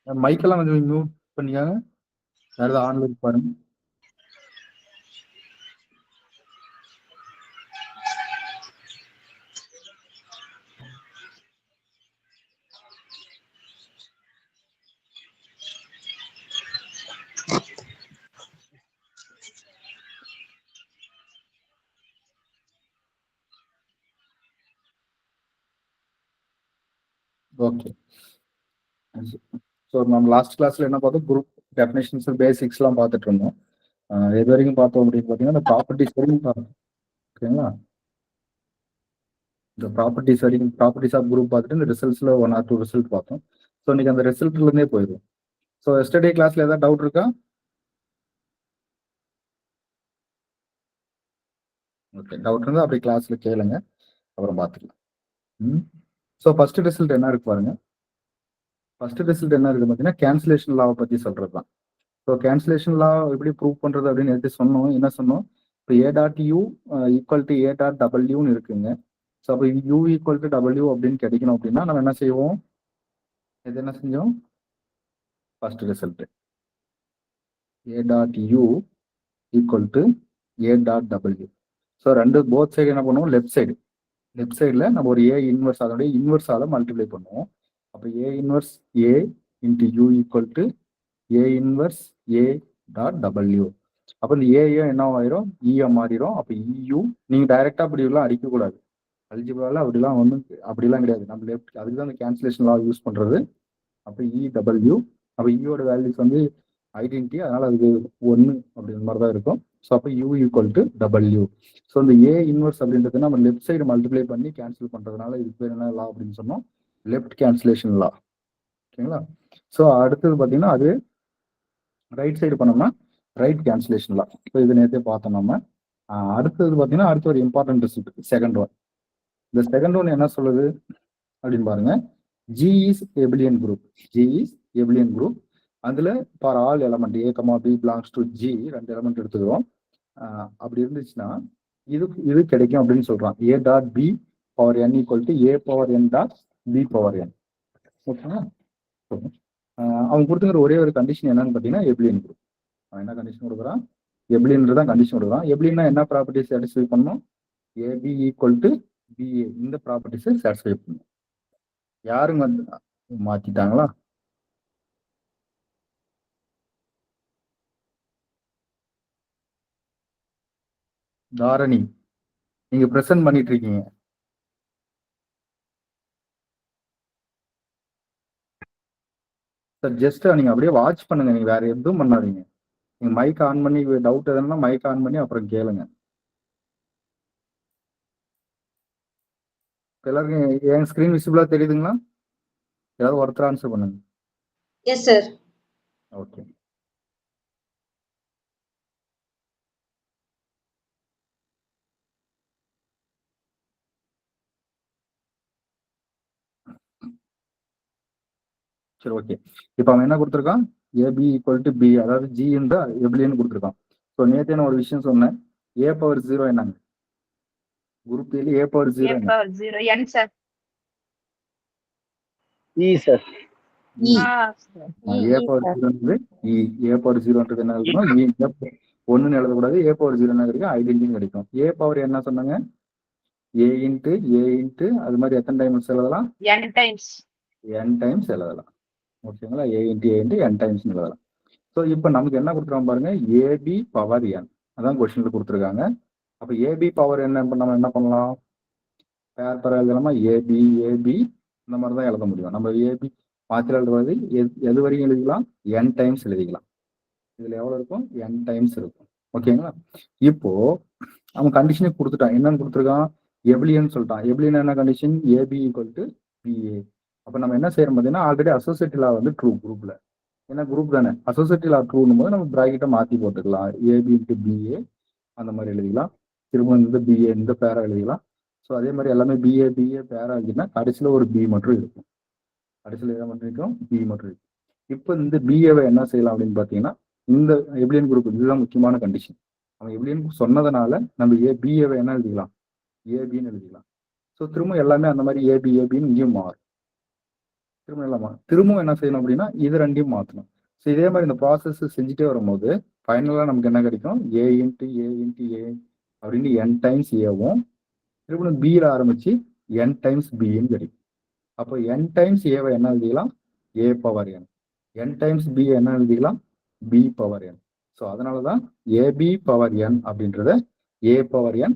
மைக்கெல்லாம் கொஞ்சம் மியூட் பண்ணிக்காங்க. வேற ஏதாவது ஆன்ல இருக்கு பாருங்க. ஓகே. ஸோ நம்ம லாஸ்ட் கிளாஸ்ல என்ன பார்த்தோம், குரூப் டெஃபினேஷன்ஸ் பேசிக்ஸ்லாம் பார்த்துட்டு இருந்தோம். எது வரைக்கும் பார்த்தோம் அப்படின்னு பார்த்தீங்கன்னா, இந்த ப்ராப்பர்ட்டிஸ் வரைக்கும் பார்த்தோம். ஓகேங்களா? இந்த ப்ராப்பர்ட்டிஸ் வரைக்கும் ப்ராப்பர்ட்டிஸ் ஆஃப் குரூப் பார்த்துட்டு இந்த ரிசல்ட்ஸ்ல 1 or 2 ரிசல்ட் பார்த்தோம். ஸோ இன்னைக்கு அந்த ரிசல்ட்ல இருந்தே போயிடும். ஸோ எஸ்டர்டே கிளாஸ்ல ஏதாவது டவுட் இருக்கா? ஓகே, டவுட் இருந்தால் அப்படி கிளாஸ்ல கேளுங்க, அப்புறம் பார்த்துக்கலாம். ஸோ ஃபர்ஸ்ட் ரிசல்ட் என்ன இருக்கு பாருங்க. ஃபர்ஸ்ட் ரிசல்ட் என்ன இருக்கு பார்த்தீங்கன்னா, கேன்சலேஷன் லாவை பற்றி சொல்றது தான். ஸோ கேன்சலேஷன் லா எப்படி ப்ரூவ் பண்றது அப்படின்னு எடுத்து சொன்னோம். என்ன சொன்னோம்? இப்போ a dot u equal to a dot டபிள்யூன்னு இருக்குங்க. ஸோ அப்போ யூ ஈக்குவல் டு டபிள்யூ அப்படின்னு கிடைக்கணும் அப்படின்னா நம்ம என்ன செய்வோம்? இது என்ன செஞ்சோம்? First result A dot u equal to a dot W. So ரெண்டு போத் சைடு என்ன பண்ணுவோம்? லெஃப்ட் சைடில் நம்ம ஒரு ஏ இன்வெர்ஸ் அதோடைய இன்வெர்ஸால மல்டிப்ளை பண்ணுவோம். அப்போ ஏ inverse A into you equal to A inverse A dot W. அப்போ இந்த ஏஏ என்ன ஆயிரும்? இஏ மாறிடும். அப்போ இயூ நீங்கள் டைரெக்டாக அப்படிலாம் அடிக்கக்கூடாது. அல்ஜிப்ரால அப்படிலாம் ஒன்றும் அப்படிலாம் கிடையாது. நம்ம லெஃப்ட் அதுக்கு தான் அந்த கேன்சலேஷன் லா யூஸ் பண்ணுறது. அப்போ இடபிள்யூ, அப்போ இயோட வேல்யூஸ் வந்து ஐடென்டிட்டி, அதனால அதுக்கு 1 அப்படின்ற மாதிரி தான் இருக்கும். ஸோ அப்போ you equal to W. So இந்த ஏ இன்வெர்ஸ் அப்படின்றது நம்ம லெஃப்ட் சைடு மல்டிப்ளை பண்ணி கேன்சல் பண்ணுறதுனால இதுக்கு பேர் என்ன லா அப்படின்னு சொன்னோம்? லெஃப்ட் கேன்சலேஷன் லா. ஓகேங்களா? ஸோ அடுத்தது பார்த்தீங்கன்னா அது ரைட் சைடு பண்ணோம்னா ரைட் கேன்சலேஷன் லா. ஸோ இது நேற்றே பார்த்தோம் நம்ம. அடுத்தது பார்த்தீங்கன்னா அடுத்த ஒரு இம்பார்ட்டன்ட் ரிசல்ட் செகண்ட் ஒன். இந்த செகண்ட் ஒன் என்ன சொல்லுது அப்படின்னு பாருங்க. G is abelian group. G is abelian group. அதுல for all element A, B belongs to G ரெண்டு எலமெண்ட் எடுத்துக்கிறோம். அப்படி இருந்துச்சுன்னா இது கிடைக்கும் அப்படின்னு சொல்றான். A dot B power n equal to A power n dot B power n. ஓகேங்களா? அவன் கொடுத்துக்கிற ஒரே ஒரு கண்டிஷன் என்னன்னு பார்த்தீங்கன்னா எபிலியன் குரூப். அவன் என்ன கண்டிஷன் கொடுக்குறான்? எபிலியன் தான் கண்டிஷன் கொடுக்குறான். எபிலியன்னா என்ன ப்ராப்பர்ட்டிஸ் சாட்டிஸ்ஃபை பண்ணணும்? AB ஈக்குவல் டு BA இந்த ப்ராப்பர்ட்டிஸை சாட்டிஸ்ஃபை பண்ணணும். யாருங்க வந்து மாத்திட்டாங்களா? தாரணி, நீங்க பிரசன்ட் பண்ணிட்டு இருக்கீங்க. சார் ஜஸ்ட் நீங்க அப்படியே வாட்ச் பண்ணுங்க, நீங்க வேற எதுவும் பண்ணாதீங்க. நீங்க மைக் ஆன் பண்ணி டவுட் எதுனா மைக் ஆன் பண்ணி அப்புறம் கேளுங்க. எல்லாருக்கும் என் ஸ்கிரீன் விசிபிளா தெரியுதுங்களா? ஏதாவது ஒருத்தர் ஆன்சர் பண்ணுங்க. Yes sir. ஓகே. சரி, ஓகே. இப்போ அவன் என்ன கொடுத்துருக்கான்? ஏபி ஈக்குவல் டு பி, அதாவது ஜி இந்த எபிலியன் கொடுத்துருக்கான். ஸோ நேற்று நான் ஒரு விஷயம் சொன்னேன். ஏ பவர் 0 என்னங்க? Group a power 0 A power 0 n sir. E sir. A power 0 a power 0ன்றது என்ன இருக்கணும்? ஒன்றுன்னு எழுதக்கூடாது. ஏ பவர் 0 என்ன இருக்கு? ஐடென்டிட்டி கிடைக்கும். ஏ பவர் என்ன சொன்னாங்க? ஏ இன்ட்டு அது மாதிரி எத்தனை டைம்ஸ் எழுதலாம்? n டைம்ஸ் எழுதலாம். ஓகேங்களா? ஏ இன்ட்டு n டைம்ஸ் எழுதலாம். ஸோ இப்போ நமக்கு என்ன கொடுத்துருக்காங்க பாருங்க, ஏபி பவர் n அதான் கொஸ்டின்ல கொடுத்துருக்காங்க. அப்போ ஏபி பவர் n நம்ம என்ன பண்ணலாம்? பேர் எழுதலாமா? ஏபி இந்த மாதிரி தான் எழுத முடியும். நம்ம ஏபி மாத்திரை எழுதுவது எது வரைக்கும் எழுதிக்கலாம்? n டைம்ஸ் எழுதிக்கலாம். இதுல எவ்வளவு இருக்கும்? n டைம்ஸ் இருக்கும். ஓகேங்களா? இப்போ அவன் கண்டிஷனே கொடுத்துட்டான். என்னன்னு கொடுத்துருக்கான்? எபிலியன் சொல்லிட்டான். எபிலியன் என்ன condition? A b equal to b a. அப்போ நம்ம என்ன செய்யறோம் பார்த்தீங்கன்னா, ஆல்ரெடி அசோசியேட்டிவ் லா வந்து ட்ரூ குரூப்ல. ஏன்னா குரூப் தானே, அசோசியேட்டிவ் லா ட்ரூன்னும் போது நம்ம பிராக்கெட்டை மாற்றி போட்டுக்கலாம். ஏபி இன்ட்டு பிஏ அந்த மாதிரி எழுதிக்கலாம். திரும்ப இந்த பிஏ இந்த பேரா எழுதிக்கலாம். ஸோ அதே மாதிரி எல்லாமே பிஏ பேரா எழுதினா கடைசியில் ஒரு பி மட்டும் இருக்கும். கடைசியில் எதை மட்டும் இருக்கும்? பி மட்டும் இருக்கும். இப்போ இந்த பிஏவை என்ன செய்யலாம் அப்படின்னு பார்த்தீங்கன்னா, இந்த எபிலியன் குரூப் இதுதான் முக்கியமான கண்டிஷன். அவன் எபிலியன் சொன்னதுனால நம்ம பிஏவை என்ன எழுதிக்கலாம்? ஏபின்னு எழுதிக்கலாம். ஸோ திரும்ப எல்லாமே அந்த மாதிரி ஏபின்னு இங்கேயும் மாறும். திரும்பவும் என்ன செய்யணும் அப்படின்னா இது ரெண்டையும் மாற்றணும். ஸோ இதே மாதிரி இந்த ப்ராசஸ் செஞ்சுட்டே வரும்போது ஃபைனலாக நமக்கு என்ன கிடைக்கும், ஏ இன்ட்டு ஏ இன்ட்டு ஏ அப்படின்னு என் டைம்ஸ் ஏவும் திரும்ப பியில் ஆரம்பிச்சு என் டைம்ஸ் பின்னு கிடைக்கும். அப்போ என் டைம்ஸ் ஏவை என்ன எழுதிக்கலாம், a power n. N times B என்ன எழுதிக்கலாம், பி பவர் என். ஸோ அதனால தான் ஏபி பவர் என் அப்படின்றத a power n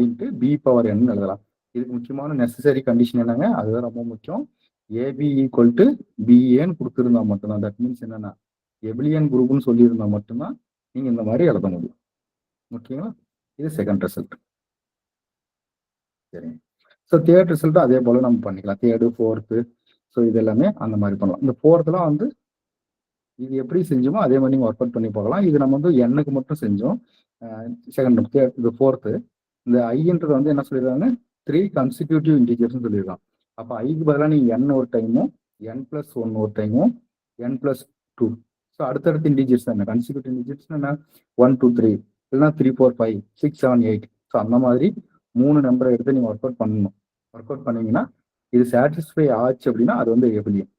into B power n எழுதலாம். இதுக்கு முக்கியமான நெசசரி கண்டிஷன் என்னங்க, அதுதான் ரொம்ப முக்கியம். ஏபி ஈக்குவல் டு பிஏன்னு கொடுத்துருந்தா மட்டும்தான், தட் மீன்ஸ் என்னன்னா எபிலியன் குரூப்னு சொல்லியிருந்தா மட்டும்தான் நீங்க இந்த மாதிரி எழுத முடியும். ஓகேங்களா, இது செகண்ட் ரிசல்ட். சரிங்க. ஸோ தேர்ட் ரிசல்ட்டும் அதே போல நம்ம பண்ணிக்கலாம். தேர்டு ஃபோர்த்து ஸோ இது எல்லாமே அந்த மாதிரி பண்ணலாம். இந்த ஃபோர்த்துலாம் வந்து இது எப்படி செஞ்சோமோ அதே மாதிரி நீங்கள் ஒர்க் அவுட் பண்ணி போகலாம். இது நம்ம வந்து எண்ணுக்கு மட்டும் செஞ்சோம். செகண்ட் இது ஃபோர்த்து. இந்த ஐன்றது வந்து என்ன சொல்லிடுறாங்க, 3 கன்சிக்யூட்டிவ் இன்டிஜர்ஸ்னு சொல்லியிருக்காங்க. அப்போ ஐக்கு பதிலாக நீங்கள் என் ஒரு டைமும் n+1 ஒரு டைமும் n+2. ஸோ அடுத்தடுத்த இன்டிஜர்ஸ் என்ன கன்சிக்யூட்டிவ் இன்டிஜர்ஸ் என்ன 1 2 3 இல்லைன்னா 3 4 5 6 7 8. ஸோ அந்த மாதிரி 3 நம்பரை எடுத்து நீங்கள் ஒர்க் அவுட் பண்ணணும். ஒர்க் அவுட் பண்ணீங்கன்னா இது சாட்டிஸ்ஃபை ஆச்சு அப்படின்னா அது வந்து எபிலியன்.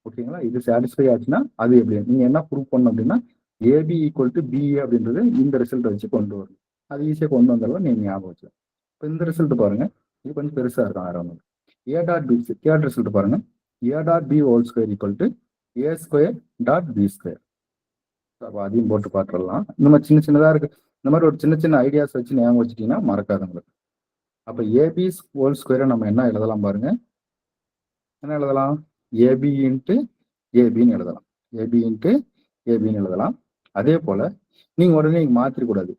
ஓகேங்களா, இது சாட்டிஸ்ஃபை ஆச்சுன்னா அது எபிலியன். நீங்கள் என்ன ப்ரூவ் பண்ணணும் அப்படின்னா ஏபி ஈக்குவல் டு பிஏ அப்படின்றது இந்த ரிசல்ட் வச்சு கொண்டு வரணும். அது ஈஸியாக கொண்டு வந்தாலும் நீங்கள் ஞாபகம் வச்சுக்கலாம். இப்போ இந்த ரிசல்ட் பாருங்க, இது கொஞ்சம் பெருசாக இருக்கும். ஆரம்பம் a dot b third result பாருங்க, a dot b whole square equal to a square dot b square. அப்போ அதையும் போட்டு பார்த்துடலாம். இந்த மாதிரி சின்ன சின்னதாக இருக்கு. இந்த மாதிரி ஒரு சின்ன சின்ன ஐடியாஸ் வச்சு ஞாபகம் வச்சுட்டீங்கன்னா மறக்காது உங்களுக்கு. அப்போ ஏபி ஹோல் ஸ்கொயரை நம்ம என்ன எழுதலாம் பாருங்க, என்ன எழுதலாம், ஏபி இன்ட்டு ஏபின்னு எழுதலாம். ஏபி இன்ட்டு ஏபின்னு எழுதலாம். அதே போல நீங்க உடனே மாத்திரக்கூடாது.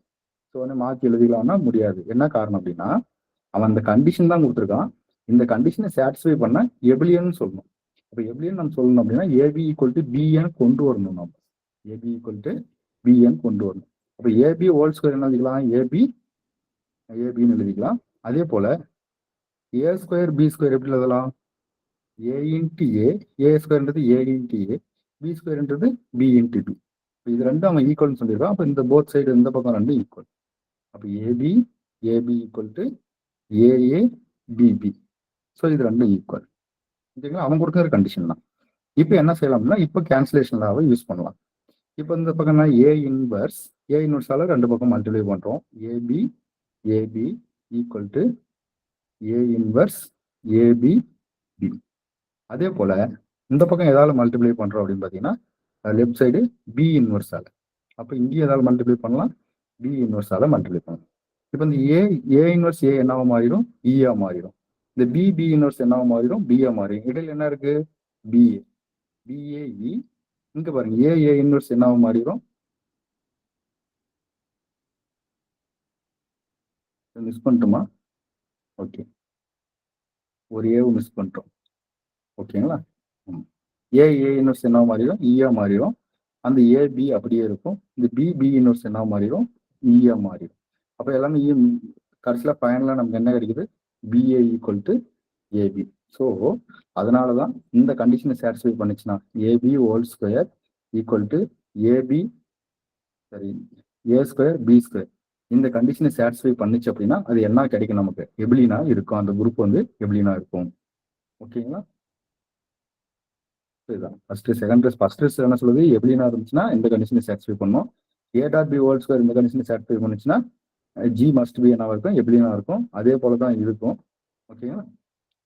ஸோ உடனே மாற்றி எழுதிக்கலாம்னா முடியாது. என்ன காரணம் அப்படின்னா அவன் அந்த கண்டிஷன் தான் கொடுத்துருக்கான். இந்த கண்டிஷனை சாட்டிஸ்ஃபை பண்ண எபிலியன் சொல்லணும். அப்போ எபிலியன் நம்ம சொல்லணும் அப்படின்னா ஏபி ஈக்குவல் டு பிஎன் கொண்டு வரணும். நம்ம ஏபி ஈக்குவல் டு பிஎன் கொண்டு வரணும். அப்போ ஏபி ஹோல் ஸ்கொயர் என்ன எழுதிக்கலாம், ஏபின்னு எழுதிக்கலாம். அதே போல ஏ ஸ்கொயர் பி ஸ்கொயர் எப்படி எழுதலாம், A into A ஸ்கொயர்ன்றது A into A, B ஸ்கொயர்ன்றது B into B. இது ரெண்டும் அவன் ஈக்குவல்னு சொல்லியிருக்கான். அப்போ இந்த போத் சைடு இந்த பக்கம் ரெண்டும் ஈக்குவல். அப்போ a b equal to a a b b. So இது ரெண்டும் ஈக்குவல். ஓகேங்களா, அவன் கொடுக்குற கண்டிஷன் தான். இப்போ என்ன செய்யலாம்னா இப்போ கேன்சலேஷன் லாவை யூஸ் பண்ணலாம். இப்போ இந்த பக்கம் ஏ இன்வர்ஸால ரெண்டு பக்கம் மல்டிப்ளை பண்ணுறோம். A b equal to a inverse a b b. அதே போல இந்த பக்கம் எதாவது மல்டிப்ளை பண்ணுறோம் அப்படின்னு பார்த்தீங்கன்னா லெஃப்ட் சைடு பி இன்வர்ஸால. அப்போ இங்கேயும் எதாவது மல்டிப்ளை பண்ணலாம், பி இன்வர்ஸால மல்டிப்ளை பண்ணலாம். இப்போ இந்த ஏ இன்வர்ஸ் ஏ என்னவா மாறிடும், இயா மாறிடும். இந்த பி இன்வர்ஸ் என்னவா மாறிடும், பியா மாறிடும். இடையில என்ன இருக்கு, பிஏஇ. இங்க பாருங்க ஏ இன்வர்ஸ் என்னவா மாறிடும், மிஸ் பண்ணிட்டோமா, ஓகே ஒரு ஏவும் மிஸ் பண்ணிட்டோம். ஓகேங்களா, ஏ இன்வர்ஸ் என்னவா மாறிடும், இயா மாறிடும். அந்த ஏபி அப்படியே இருக்கும். இந்த பி இன்வர்ஸ் என்னவா மாறிடும், இயா மாறிடும். அப்போ எல்லாமே கடைசியில் ஃபைனலாக நமக்கு என்ன கிடைக்குது, b a equal to a b. So அதனால தான் இந்த கண்டிஷனை சாட்டிஸ்ஃபை பண்ணுச்சுன்னா a b whole square equal to a b சரி ஏ ஸ்கொயர் பி ஸ்கொயர். இந்த கண்டிஷனை சாட்டிஸ்ஃபை பண்ணுச்சு அப்படின்னா அது என்ன கிடைக்கும், நமக்கு எபிலினா இருக்கும். அந்த குரூப் வந்து எபிலினா இருக்கும். ஓகேங்களா, இதுதான் ஃபர்ஸ்ட் என்ன சொல்லுது, எபிலினா இருந்துச்சுன்னா இந்த கண்டிஷனை சாட்டிஸ்ஃபை பண்ணும். A dot b whole square இந்த கண்டிஷனை சாட்டிஸ்ஃபை பண்ணுச்சுன்னா ஜி மஸ்ட் பி என்னவா இருக்கும், எபிலினா இருக்கும். அதே போல தான் இருக்கும். ஓகேங்களா,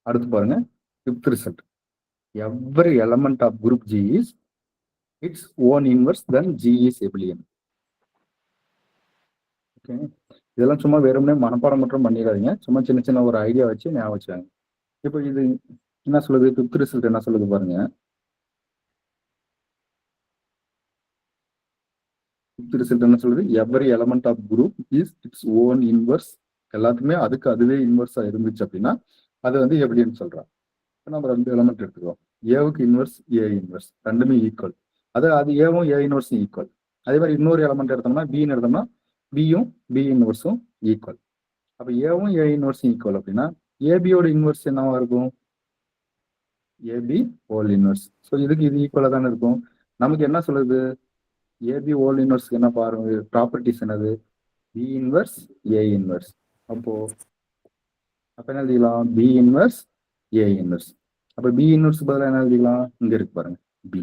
அடுத்து பாருங்க fifth result. Every element of group G is its own inverse then G is abelian. Okay, இதெல்லாம் சும்மா வெறுமனே மனப்பாடம் மட்டும் பண்ணிடாதீங்க. சும்மா சின்ன சின்ன ஒரு ஐடியா வச்சு ஞாபகம் வச்சுக்காங்க. இப்போ இது என்ன சொல்லுது, ஃபிஃப்த் ரிசல்ட் என்ன சொல்லுது பாருங்க. ஃபிஃப்த் ரிசல்ட் என்ன சொல்லுது, every element of group is its own inverse. எல்லாத்துக்குமே அதுவே இன்வர்ஸா இருந்துச்சு அப்படின்னா அது வந்து எபிலியன் சொல்றாங்க. நம்ம ரெண்டு எலமெண்ட் எடுத்துக்கிறோம். ஏவுக்கு இன்வர்ஸ் ஏ இன்வர்ஸ் ரெண்டுமே ஈக்குவல். அது ஏவும் ஏ இன்வர்ஸும் ஈக்குவல். அதே மாதிரி இன்னொரு எலமெண்ட் எடுத்தோம்னா பின்னு எடுத்தோம்னா பியும் பி இன்வர்ஸும் ஈக்குவல். அப்போ ஏவும் ஏ இன்வர்ஸும் ஈக்குவல் அப்படின்னா ஏபியோட இன்வர்ஸ் என்னவா இருக்கும், ஏபி ஹோல் இன்வர்ஸ். ஸோ இதுக்கு இது ஈக்குவலாக தானே இருக்கும். நமக்கு என்ன சொல்லுது, ஏபி ஹோல் இன்வர்ஸ்க்கு என்ன பாருங்க ப்ராப்பர்ட்டிஸ் என்னது, பி இன்வர்ஸ் ஏ இன்வர்ஸ். அப்போ என்ன எழுதிக்கலாம், பி இன்வர்ஸ் ஏ இன்வர்ஸ். அப்போ பி இன்வெர்ஸ் பதிலாக என்ன எழுதிக்கலாம்? இங்க இருக்கு பாருங்க பி.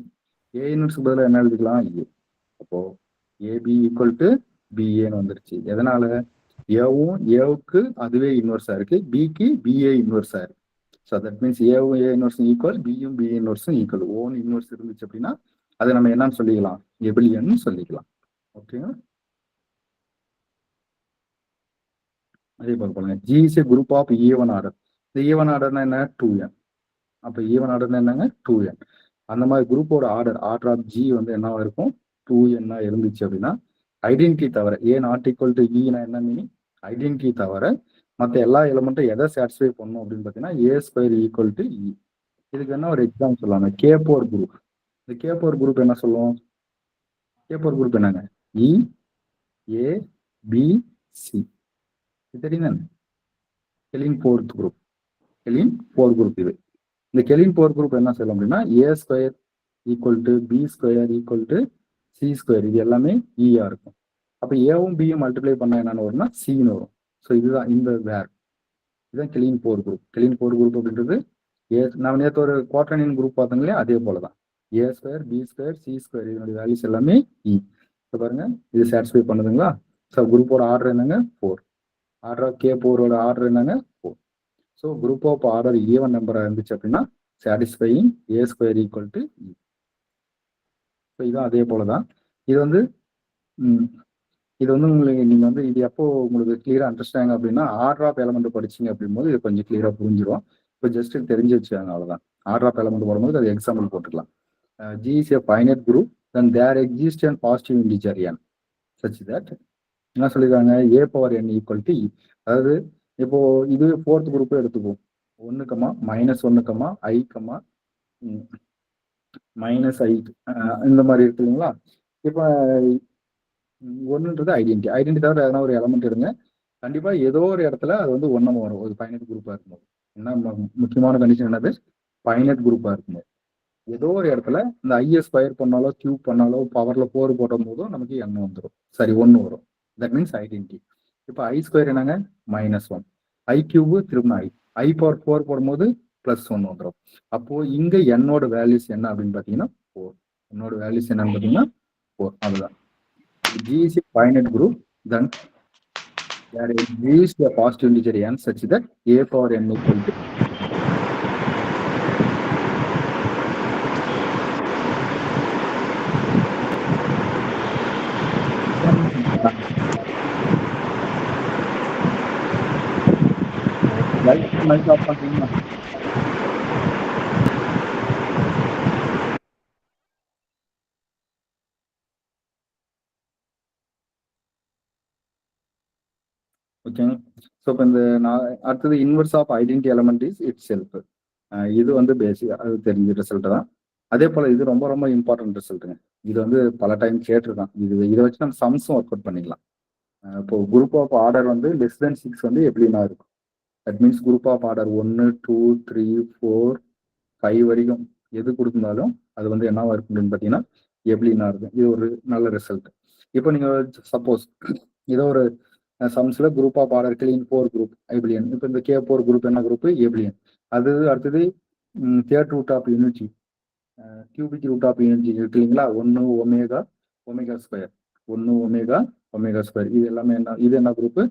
ஏ இன்வெர்ஸ் பதிலாக என்ன எழுதிக்கலாம்? ஏ. அப்போ ஏபி ஈக்குவல் டு பிஏன்னு வந்துருச்சு. எதனால? ஏவும் ஏவுக்கு அதுவே இன்வெர்ஸா இருக்கு, பிக்கு பிஏ இன்வெர்ஸா இருக்கு. ஸோ தட் மீன்ஸ் ஏவும் ஏ இன்வெர்ஸும் ஈக்குவல், பியும் பி இன்வெர்ஸும் ஈக்குவல். ஓன் இன்வெர்ஸ் இருந்துச்சு அப்படின்னா அதை நம்ம என்னன்னு சொல்லிக்கலாம்? எபிலியன் சொல்லிக்கலாம். ஓகேங்களா? அதே பாருங்க, G is a group of even order. இந்த ஈவன் ஆர்டர்னா என்ன? 2n. அப்போ ஈவன் ஆர்டர்னா என்னங்க? 2n. அந்த மாதிரி குரூப்போட ஆர்டர் ஆஃப் ஜி வந்து என்னவா இருக்கும்? 2n இருந்துச்சு அப்படின்னா ஐடென்டிட்டி தவிர, ஏ நாட் ஈக்குவல் டு ஈனா என்ன மீனிங்? ஐடென்டிட்டி தவிர மற்ற எல்லா எலிமெண்ட்டும் எதை சாட்டிஸ்ஃபை பண்ணும் அப்படின்னு பார்த்தீங்கன்னா ஏ ஸ்கொயர் ஈக்குவல் டு இ. இதுக்கு என்ன ஒரு எக்ஸாம்பிள் சொல்லலாங்க? K4 group. இந்த K4 குரூப் என்ன சொல்லுவோம்? K4 குரூப் என்னங்க? E, a, b, c. தெரியுங்க? Klein fourth group. Klein 4 group இது. இந்த கெலின் 4 குரூப் என்ன சொல்லலாம் அப்படின்னா a square equal to b square equal to c square. இது எல்லாமே ஈயா இருக்கும். அப்போ ஏவும் பியும் மல்டிப்ளை பண்ணா என்னன்னு வரும்னா சின்னு வரும். ஸோ இதுதான் இந்த வேர். இதுதான் கெலின் 4 குரூப். கெலின் 4 குரூப் அப்படின்றது நம்ம நேற்று ஒரு குவாட்ரனியன் குரூப் பார்த்தோம் இல்லையா? அதே போல தான். A square, b square, c square இதனுடைய வேல்யூஸ் எல்லாமே இ. இப்போ பாருங்க, இது சாட்டிஸ்ஃபை பண்ணுதுங்களா? ஸோ குரூப்போட ஆர்டர் என்னங்க? 4. ஆர்டர் ஆஃப் K4ஓட ஆர்டர் என்னங்க? 4. So group of order even நம்பராக இருந்துச்சு அப்படின்னா satisfying a square equal to e. So இதுவும் அதே போல தான். இது வந்து இது வந்து உங்களுக்கு நீங்கள் வந்து இது எப்போ உங்களுக்கு கிளியராக அண்டர்ஸ்டாங்க அப்படின்னா ஆர்டர் ஆஃப் எலமெண்ட் படிச்சிங்க அப்படிங்கும்போது இது கொஞ்சம் கிளியராக புரிஞ்சிடும். இப்போ ஜஸ்ட் தெரிஞ்சு வச்சுக்காங்க, அவ்வளோதான். ஆர்டர் ஆஃப் எலமெண்ட் போடும்போது அது எக்ஸாம்பிள் போட்டுக்கலாம். G is a finite group, then there exists a positive integer n such that என்ன சொல்லிருக்காங்க? a power n equal to e. அதாவது இப்போ இது 4th குரூப் எடுத்துக்குவோம். 1, -1, i, -i இந்த மாதிரி இருக்கு இல்லைங்களா? இப்போ ஒன்றுன்றது ஐடென்டி தவிர எதனா ஒரு எலமெண்ட் எடுங்க, கண்டிப்பா ஏதோ ஒரு இடத்துல அது வந்து ஒன்றும் வரும். ஒரு ஃபைனட் குரூப்பா இருக்கும்போது என்ன முக்கியமான கண்டிஷன் என்னது? ஃபைனட் குரூப்பா இருக்கும்போது ஏதோ ஒரு இடத்துல இந்த ஐஎ ஸ்கொயர் பண்ணாலோ கியூப் பண்ணாலோ பவர்ல 4 போடும் போதும் நமக்கு n வந்துடும். சரி, 1 வரும். That means identity. இப்போ ஐ ஸ்கொயர் என்னங்க? -1. ஐ கியூபு திரும்ப ஐ பவர் 4 போடும்போது +1 வந்துடும். அப்போ இங்க என்னோட வேல்யூஸ் என்ன அப்படின்னு பாத்தீங்கன்னா 4. என்னோட வேல்யூஸ் என்னன்னு பாத்தீங்கன்னா 4. அவ்வளவுதான். G is a finite group, then there exists a positive integer n such that a power n equal to light off பண்றீங்களா? ஓகேங்க. ஸோ இப்போ இந்த அடுத்தது inverse of identity element is itself. இது வந்து பேசிக், அது தெரிஞ்ச ரிசல்ட் தான். அதே போல இது ரொம்ப ரொம்ப இம்பார்ட்டன்ட் ரிசல்ட்டுங்க. இது வந்து பல டைம் கேட்டிருக்கான். இதை வச்சு நம்ம சம்ஸும் ஒர்க் அவுட் பண்ணிக்கலாம். இப்போ குரூப் ஆஃப் ஆர்டர் வந்து லெஸ் தென் 6 வந்து எப்படின்னா இருக்கும்? That means group of order 1, 2, 3, 4, 5 வரைக்கும் எது கொடுத்திருந்தாலும் அது வந்து என்னவா இருக்கும் அப்படின்னு பார்த்தீங்கன்னா எப்படின்னா இருக்கும். இது ஒரு நல்ல ரிசல்ட். இப்போ நீங்க சப்போஸ் ஏதோ ஒரு சம்ஸ்ல group of order Klein 4 group abelian. இப்போ இந்த K4 குரூப் என்ன குரூப்? எபிலியன். அது அடுத்தது third root of unity, cubic root of unity இருக்கு இல்லைங்களா? 1 ஒமேகா ஸ்கொயர், 1 ஒமேகா ஸ்கொயர். இது எல்லாமே என்ன? இது என்ன குரூப்?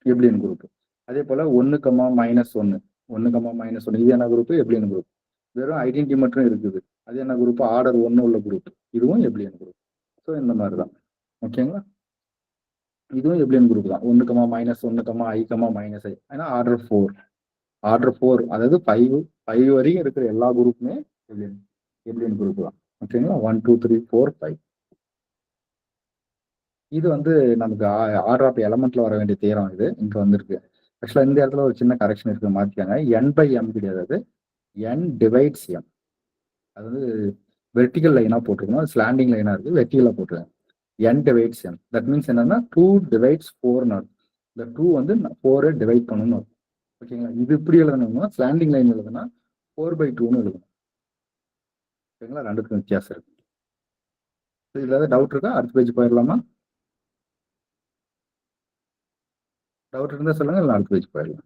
எபிலியன் குரூப். அதே போல 1, -1, 1, -1 இது என்ன குரூப்? எபிலியன் குரூப். வெறும் ஐடென்டி மட்டும் இருக்குது, அது என்ன குரூப்? ஆர்டர் 1 உள்ள குரூப். இதுவும் எபிலியன் குரூப். ஸோ இந்த மாதிரி தான். ஓகேங்களா? இதுவும் எபிலியன் குரூப் தான். 1, -1, i, -i. ஏன்னா ஆர்டர் 4 அதாவது 5 வரைக்கும் இருக்கிற எல்லா குரூப்புமே எபிலியன் குரூப் தான். ஓகேங்களா? 1, 2, 3, 4, 5. இது வந்து நமக்கு ஆர்டர் ஆஃப் எலமெண்ட்ல வர வேண்டிய தேரம். இது இங்க வந்திருக்கு. ஆக்சுவலா இந்த இடத்துல ஒரு சின்ன கரெக்ஷன் இருக்கு, மாத்திக்காங்க. n/m கிடையாது, அது n டிவைட்ஸ் m. அது வந்து வெர்டிகல் லைனா போட்டிருக்கணும், ஸ்லாண்டிங் லைனா இருக்கு, வெர்டிகலா போட்டுருக்கேன். n divides m. That means என்னன்னா 2 டிவைட்ஸ் 4 இந்த 2 வந்து 4 டிவைட் பண்ணணும். ஓகேங்களா? இது இப்படி எழுதணும்னா ஸ்லாண்டிங் லைன் எழுதுனா 4/2ன்னு எழுதணும். ஓகேங்களா? ரெண்டுக்கும் வித்தியாசம் இருக்கு. இதுல ஏதாவது டவுட் இருக்கா? அடுத்த பேஜ் போயிடலாமா? டவுட் இருந்தா சொல்லுங்க, இல்லை அடுத்த பேஜ் போயிடலாம்.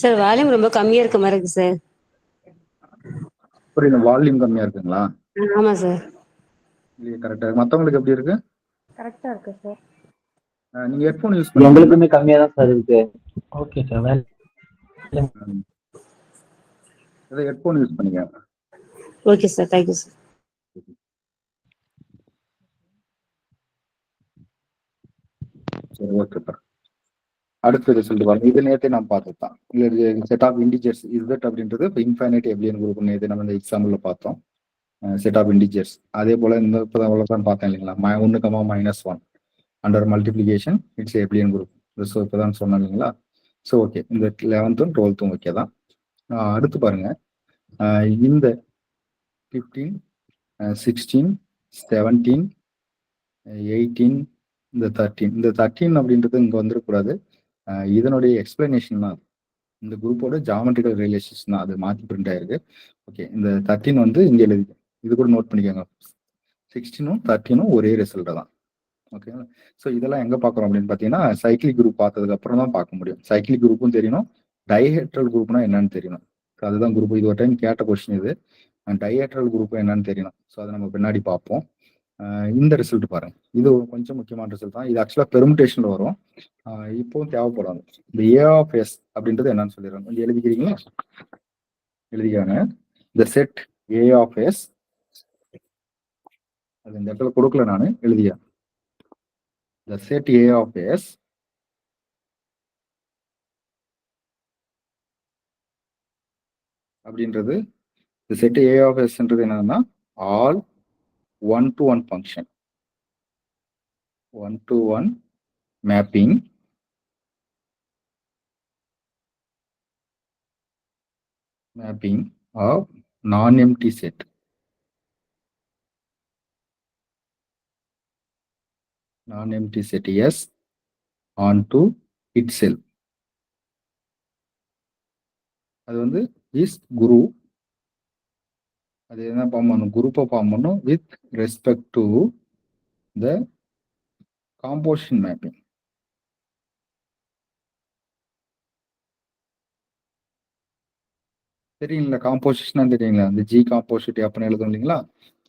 சார் வால்யூம் ரொம்ப கம்மியா இருக்க மாதிரி இருக்கு சார். புரியல, வால்யூம் கம்மியா இருக்குங்களா? ஆமா சார். இல்லையே, கரெக்டா. மத்தவங்களுக்கு எப்படி இருக்கு? கரெக்டா இருக்கு சார். நீங்க ஹெட்ஃபோன் யூஸ் பண்ணுங்க. எங்களுக்குமே கம்மியா தான் சார் இருக்கு. Okay sir. ஏதோ ஹெட்ஃபோன் யூஸ் பண்ணீங்க. Okay sir, thank you sir. சரி, ஓகே சார். அடுத்த ரிசல்ட் பாருங்க. இது நேரத்தை நாம் பார்த்துதான். செட் ஆஃப் இண்டிஜர்ஸ் இசட் அப்படின்றது இப்போ இன்ஃபைனைட் எப்ளியன் குரூப் நேற்று நம்ம இந்த எக்ஸாம்பிள் பார்த்தோம். செட் ஆஃப் இண்டிஜர்ஸ் அதே போல இந்த இப்போதான் பார்த்தேன் இல்லைங்களா, 1, under multiplication it's abelian group. So இப்போதான் சொன்னேன் இல்லைங்களா. ஸோ ஓகே, இந்த 11th 12th ஓகே தான். அடுத்து பாருங்க, இந்த 15, 16, 17, 18, இந்த 13 அப்படின்றது இங்க வந்துடக்கூடாது. இதனுடைய எக்ஸ்பிளனேஷன் தான் இந்த குரூப்போட ஜாமெட்ரிக்கல் ரிலேஷன்ஸ் தான், அது மாற்றி பிரிண்ட் ஆயிருக்கு. ஓகே, இந்த 13 வந்து இங்க எழுதி இது கூட நோட் பண்ணிக்கோங்க. 16ம் 13ம் ஒரே ரிசல்ட் தான். ஓகேங்களா. ஸோ இதெல்லாம் எங்க பார்க்குறோம் அப்படின்னு பார்த்தீங்கன்னா, சைக்கிளிக் குரூப் பார்த்ததுக்கு அப்புறம் தான் பார்க்க முடியும். சைக்கிளிக் குரூப்பும் தெரியணும், டைஹெட்ரல் குரூப்னா என்னன்னு தெரியணும். ஸோ அதுதான் குரூப். இது ஒரு டைம் கேட்ட கொஸ்டின் இது. டைஹெட்ரல் குரூப் என்னன்னு தெரியணும். ஸோ அதை நம்ம பின்னாடி பார்ப்போம். இந்த ரிசல்ட் பாருங்க, இது கொஞ்சம் முக்கியமான ரிசல்ட் தான். இது ஆக்சுவலா பெர்முடேஷன்ல வரும். இப்போவும் தேவைப்படாது. இந்த ஏ ஆஃப் எஸ் அப்படின்றது என்னன்னு சொல்லிடுறாங்க. கொஞ்சம் எழுதிக்கிறீங்களா? எழுதிக்காங்க. இந்த செட் ஏ ஆஃப் எஸ், அது இந்த இடத்துல கொடுக்கல, நான் எழுதியா. The set A of S அப்படின்றது, the set A of S என்றது என்னன்னா all 1-to-1 function, 1-to-1 mapping of non-empty set. Non-empty set S onto itself. அது வந்து இஸ் குரூப். அது என்ன ஃபார்ம் பண்ணும்? குரூப்பை ஃபார்ம் பண்ணும் with respect to the composition mapping. தெரியுங்களா? காம்போசிஷனா தெரியுங்களா? அந்த ஜி காம்போசிட் அப்படின்னு எழுதும் இல்லைங்களா.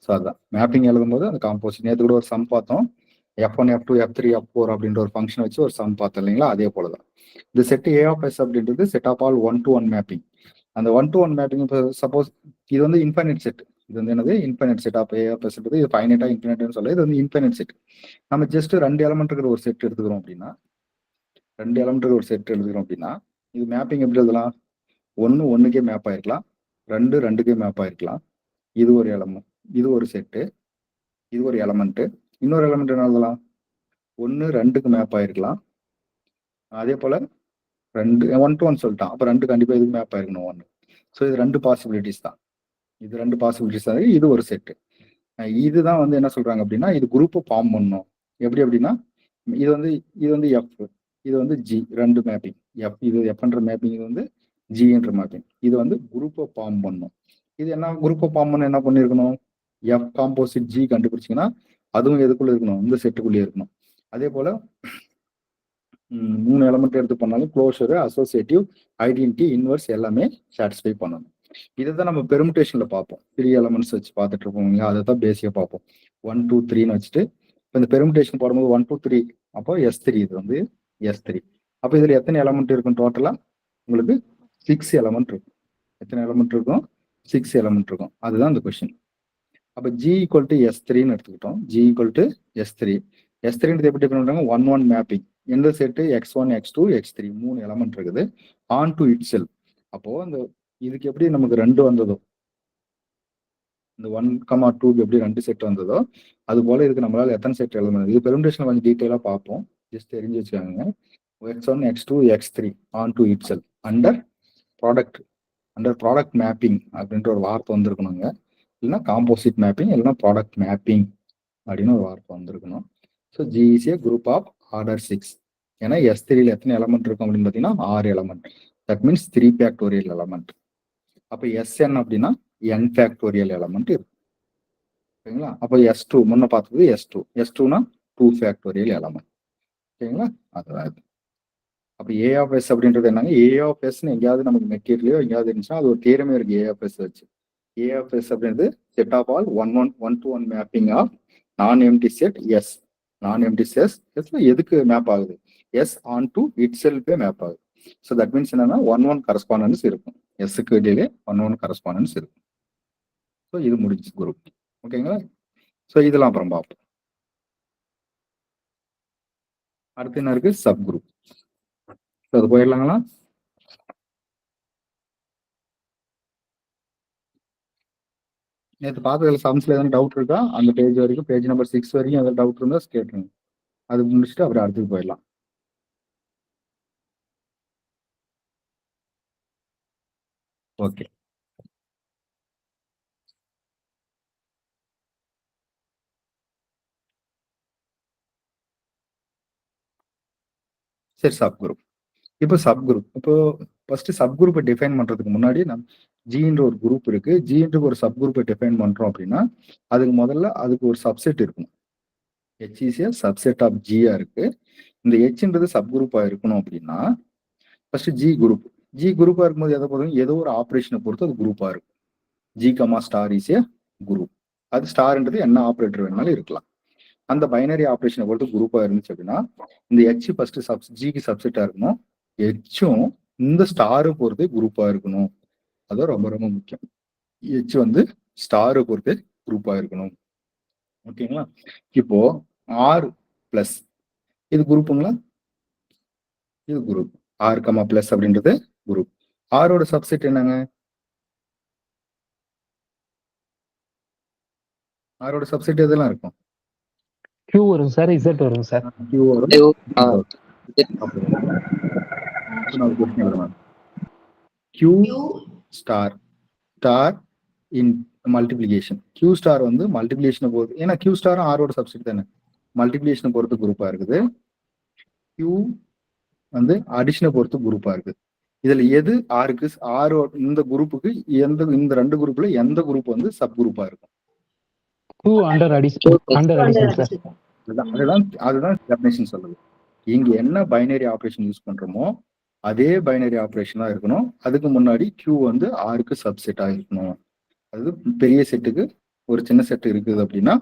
ஸோ அதான் மேப்பிங் எழுதும்போது அந்த காம்போசிட். நேற்று கூட ஒரு சம் பார்த்தோம், F1, F2, F3, F4 அப்படின்ற ஒரு ஃபங்க்ஷன் வச்சு ஒரு சம் பார்த்தோம் இல்லைங்களா. அதே போல தான் இந்த செட் ஏ ஆஃப் எஸ் அப்படின்றது set of all 1-to-1 mapping. அந்த 1-to-1 மேப்பிங் இப்போ சப்போஸ் இது வந்து இன்ஃபைனைட் செட். இது வந்து என்னது? Infinite set of A of S. இது ஃபைனைட்டா இன்ஃபைனைட்னு சொல்ல, இது வந்து இன்ஃபைனைட் செட். நம்ம ஜஸ்ட் 2 எலமெண்ட் இருக்கிற ஒரு செட் எடுத்துக்கிறோம் அப்படின்னா, 2 எலமெண்ட் இருக்கிற ஒரு செட் எடுத்துக்கிறோம் அப்படின்னா, இது மேப்பிங் எப்படி எழுதலாம்? 1 1க்கே மேப் ஆயிருக்கலாம், 2 2க்கே மேப் ஆயிருக்கலாம். இது ஒரு எலமெண்ட், இது ஒரு செட்டு, இது ஒரு எலமெண்ட். இன்னொரு எலமெண்ட் என்ன எழுதலாம்? 1 2க்கு மேப் ஆயிருக்கலாம். அதே போல 2 1-to-1 சொல்லிட்டான், அப்ப 2 கண்டிப்பா இதுக்கு மேப் ஆயிருக்கணும் 1. ஸோ இது 2 பாசிபிலிட்டிஸ் தான். இது 2 பாசிபிலிட்டிஸ் தான். இது ஒரு செட்டு. இதுதான் வந்து என்ன சொல்றாங்க அப்படின்னா, இது குரூப்பை ஃபார்ம் பண்ணணும். எப்படி அப்படின்னா, இது வந்து எஃப், இது வந்து ஜி, 2 மேப்பிங். எஃப் இது எஃப்ன்ற மேப்பிங், இது வந்து ஜின்ற மேப்பிங். இது வந்து குரூப்பை ஃபார்ம் பண்ணும். இது என்ன குரூப்பை ஃபார்ம் பண்ண என்ன பண்ணிருக்கணும்? எஃப் காம்போசிட் ஜி கண்டுபிடிச்சிங்கன்னா அதுவும் எதுக்குள்ள இருக்கணும்? இந்த செட்டுக்குள்ளேயே இருக்கணும். அதே போல 3 எலமெண்ட் எடுத்து பண்ணாலும் க்ளோஷர், அசோசியேட்டிவ், ஐடென்டிட்டி, இன்வெர்ஸ் எல்லாமே சாட்டிஸ்ஃபை பண்ணணும். இதை தான் நம்ம பெர்முடேஷன்ல பார்ப்போம். 3 எலமெண்ட்ஸ் வச்சு பார்த்துட்டு இருப்போம். அதை தான் பேசிக்கா பார்ப்போம். 1 2 3ன்னு வச்சுட்டு இப்போ இந்த பெர்முடேஷன் போடும்போது 1 2 3, அப்போ S3, இது வந்து S3. அப்போ இதுல எத்தனை எலமெண்ட் இருக்கும்? டோட்டலா உங்களுக்கு 6 எலமெண்ட் இருக்கும். எத்தனை எலமெண்ட் இருக்கும்? 6 எலமெண்ட் இருக்கும். அதுதான் இந்த கொஸ்டின். அப்போ G ஈக்குவல் டு S3ன்னு எடுத்துக்கிட்டோம். G equal to S3. S3ன்றது எப்படி டிஃபைன் பண்றாங்க? 1-1 மேப்பிங். எந்த set? X1, X2, X3 3 element இருக்குது. Onto itself. அப்போ அந்த இதுக்கு எப்படி நமக்கு 2 வந்ததோ, இந்த 1,2க்கு எப்படி 2 செட் வந்ததோ, அது போல இதுக்கு நம்மளால எத்தனை செட் எழுத முடியும்? இது பெர்முடேஷன் கொஞ்சம் டீட்டெயிலா பார்ப்போம். ஜஸ்ட் தெரிஞ்சு வச்சுக்காங்க. X1, X2, X3 on to it self under product mapping அப்படின்ற ஒரு வார்த்தை வந்திருக்கணுங்க. இல்லைன்னா காம்போசிட் மேப்பிங், இல்லைன்னா ப்ராடக்ட் மேப்பிங் அப்படின்னு ஒரு வார்த்தை வந்திருக்கணும். So G is a group of order 6. ஏன்னா S3ல எத்தனை எலமெண்ட் இருக்கும் அப்படின்னு பார்த்தீங்கன்னா 6 element. That means 3 factorial element. அப்போ Sn அப்படின்னா n ஃபேக்டோரியல் எலமெண்ட் இருக்கும். ஓகேங்களா. அப்போ S2 முன்ன பார்த்தது S2. S2னா 2 factorial element. ஓகேங்களா. அதான். அப்போ ஏ ஆஃப் எஸ் அப்படின்றது என்னங்க, ஏ ஆஃப் எஸ்ன்னு எங்கேயாவது நமக்கு மெட்டீரியலையோ எங்கேயாவது இருந்துச்சுன்னா அது ஒரு தியரமே இருக்கு ஏ ஆஃப் எஸ் வச்சு. ஏ ஆஃப் எஸ் அப்படின்றது set of all one to one mapping of non empty set S. Non empty எஸ்ல எதுக்கு மேப் ஆகுது, எஸ் ஆன் டு இட் செல்ஃபே மேப் ஆகுது. ஸோ தட் மீன்ஸ் என்னன்னா ஒன் கரஸ்பாண்டன்ஸ் இருக்கும், எஸ்க்கு இடையிலே ஒன் கரஸ்பாண்டன்ஸ் இருக்கும். ஸோ இது முடிஞ்சு குரூப். ஓகேங்களா. ஸோ இதெல்லாம் அப்புறம் பார்ப்போம். அடுத்து என்ன இருக்கு, சப் குரூப். அது போயிடலாங்களா. நேற்று பார்த்ததுல சம்ஸ்ல எதாவது டவுட் இருக்கா, அந்த பேஜ் வரைக்கும், பேஜ் நம்பர் 6 வரைக்கும் எதாவது டவுட் இருந்தா கேட்டுருங்க. அது முடிச்சுட்டு அப்புறம் அடுத்துக்கு போயிடலாம். ஓகே. சரி, சப் குரூப். இப்போ சப் குரூப், இப்போ ஃபர்ஸ்ட் சப் குரூப்பை டிஃபைன் பண்றதுக்கு முன்னாடி நம்ம ஜின்ற ஒரு குரூப் இருக்கு, ஜின்ற ஒரு சப் குரூப்பை டிஃபைன் பண்றோம் அப்படின்னா அதுக்கு முதல்ல அதுக்கு ஒரு சப்செட் இருக்கும். H is a subset of ஜியா இருக்கு. இந்த ஹெச்ன்றது சப் குரூப்பா இருக்கணும் அப்படின்னா ஃபர்ஸ்ட் ஜி குரூப்பா இருக்கும்போது எதை பொறுத்து, ஏதோ ஒரு ஆப்ரேஷனை பொறுத்து அது குரூப்பா இருக்கும். G comma star is a group. அது ஸ்டார்ன்றது என்ன ஆப்ரேட்டர் வேணாலும் இருக்கலாம். அந்த பைனரி ஆப்ரேஷனை பொறுத்து குரூப்பா இருந்துச்சு அப்படின்னா இந்த ஹெச் ஃபர்ஸ்ட் ஜிக்கு சப்செட்டா இருக்கணும், ஹெச்சும் இந்த ஸ்டாரை பொறுத்து குரூப்பா இருக்கணும். அதான் ரொம்ப ரொம்ப முக்கியம். ஹெச் வந்து ஸ்டாரை பொறுத்து குரூப்பா இருக்கணும். ஓகேங்களா. இப்போ ஆர் பிளஸ் இது குரூப்புங்களா, இது குரூப். ஆர் கமா பிளஸ் அப்படின்றது குரூப். ஆரோட சப்செட் என்னங்க, ஆரோட சப்செட் எதெல்லாம் இருக்கும், Q வரும் சார், Z வரும் சார். Q வரும். Q ஸ்டார் ஸ்டார் இன் மல்டிப்ளிகேஷன். Q ஸ்டார் வந்து மல்டிப்ளிகேஷனை பொறுத்து, ஏன்னா Q ஸ்டார் ஆரோட சப்செட் தானே, மல்டிப்ளிகேஷனை பொறுத்து குரூப்பா இருக்குது. Q வந்து அடிஷனை பொறுத்து குரூப்பா இருக்குது. இதுல எது ஆருக்கு, ஆரோ இந்த குரூப்புக்கு இந்த ரெண்டு குரூப்ல எந்த குரூப் வந்து சப் குரூப்பா இருக்கும், Q அண்டர் அடிஷன் சார். அதுதான் டெஃபினேஷன் சொல்லுது. இங்க என்ன பைனரி ஆபரேஷன் யூஸ் பண்றோமோ அதே பைனரி ஆபரேஷனா இருக்கணும். அதுக்கு முன்னாடி Q வந்து ஆருக்கு சப்செட்டா இருக்கணும். அது பெரிய செட்டுக்கு ஒரு சின்ன செட் இருக்குது அப்படின்னா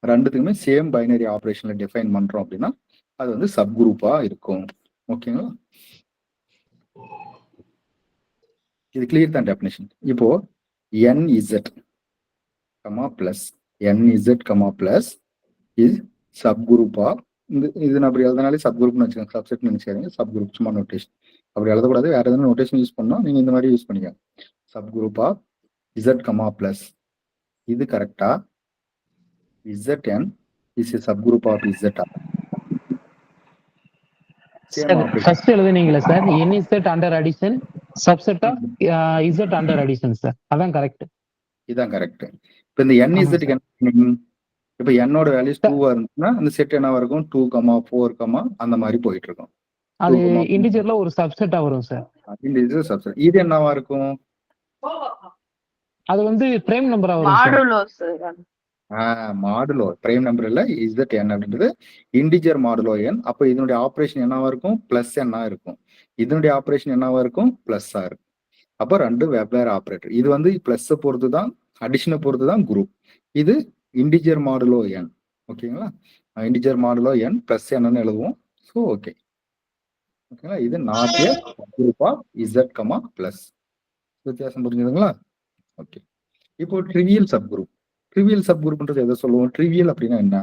ரெண்டுத்துக்குமே சேம் பைனரி ஆபரேஷன்ல டிஃபைன் பண்றோம் அப்படின்னா அது வந்து சப் குரூப்பா இருக்கும். ஓகேங்களா. இது கிளியர் தான் டெஃபினேஷன். இப்போ NZ comma plus NZ comma plus is sub குரூப்பா, இது நான் அப்படி எழுதினாலே சப் குரூப்னு வச்சுக்கோங்க, சப்செட் நினைச்சாருங்க, சப் குரூப் சும்மா நோட்டேஷன் அப்படி எழுதக்கூடாது, வேற எதாவது நோட்டேஷன் யூஸ் பண்ணோம், நீங்க இந்த மாதிரி யூஸ் பண்ணிக்கோங்க. சப் குரூப்பா Z கமா பிளஸ், இது கரெக்டா, ZN is a subgroup of Z. First எழுதுனீங்களா sir, NZ under addition subset of Z under addition sir, அதான் கரெக்ட். இதான் கரெக்ட். இப்போ இந்த NZ க்கு என்ன, இப்போ என்னோட வேல்யூஸ் 2 இருந்துச்சுன்னா அந்த செட் என்னவா இருக்கும், 2, 4 அந்த மாதிரி போயிட்டு இருக்கும். அது இன்டிஜர்ல ஒரு சப்செட்டா வரும் சார். Integer subset. இது என்னவா இருக்கும், அது வந்து பிரைம் நம்பரா வரும் சார். மாடுலோ பிரைம் நம்பர் இல்ல, ZN அப்படின்றது இன்டிஜர் மாடுலோ என். அப்போ இதனுடைய ஆபரேஷன் என்னவா இருக்கும், பிளஸ் என்ன இருக்கும், இதனுடைய ஆபரேஷன் என்னவா இருக்கும், பிளஸ் ஆ இருக்கும். அப்போ ரெண்டு வெவ்வேறு ஆபரேட்டர். இது வந்து பிளஸ் பொறுத்து தான், அடிஷனை பொறுத்து தான் குரூப். இது இன்டிஜர் மாடுலோ என். ஓகேங்களா. இன்டிஜர் மாடுலோ என் பிளஸ் என்னன்னு எழுதுவோம். So okay. ஓகேங்களா. இது not a group of Z comma plus. வித்தியாசம் புரிஞ்சுதுங்களா. ஓகே. இப்போ ட்ரிவியல் சப் குரூப். ட்ரிவியல் சப் குரூப்ன்றது எதை சொல்லுவோம், ட்ரிவியல் அப்படின்னா என்ன,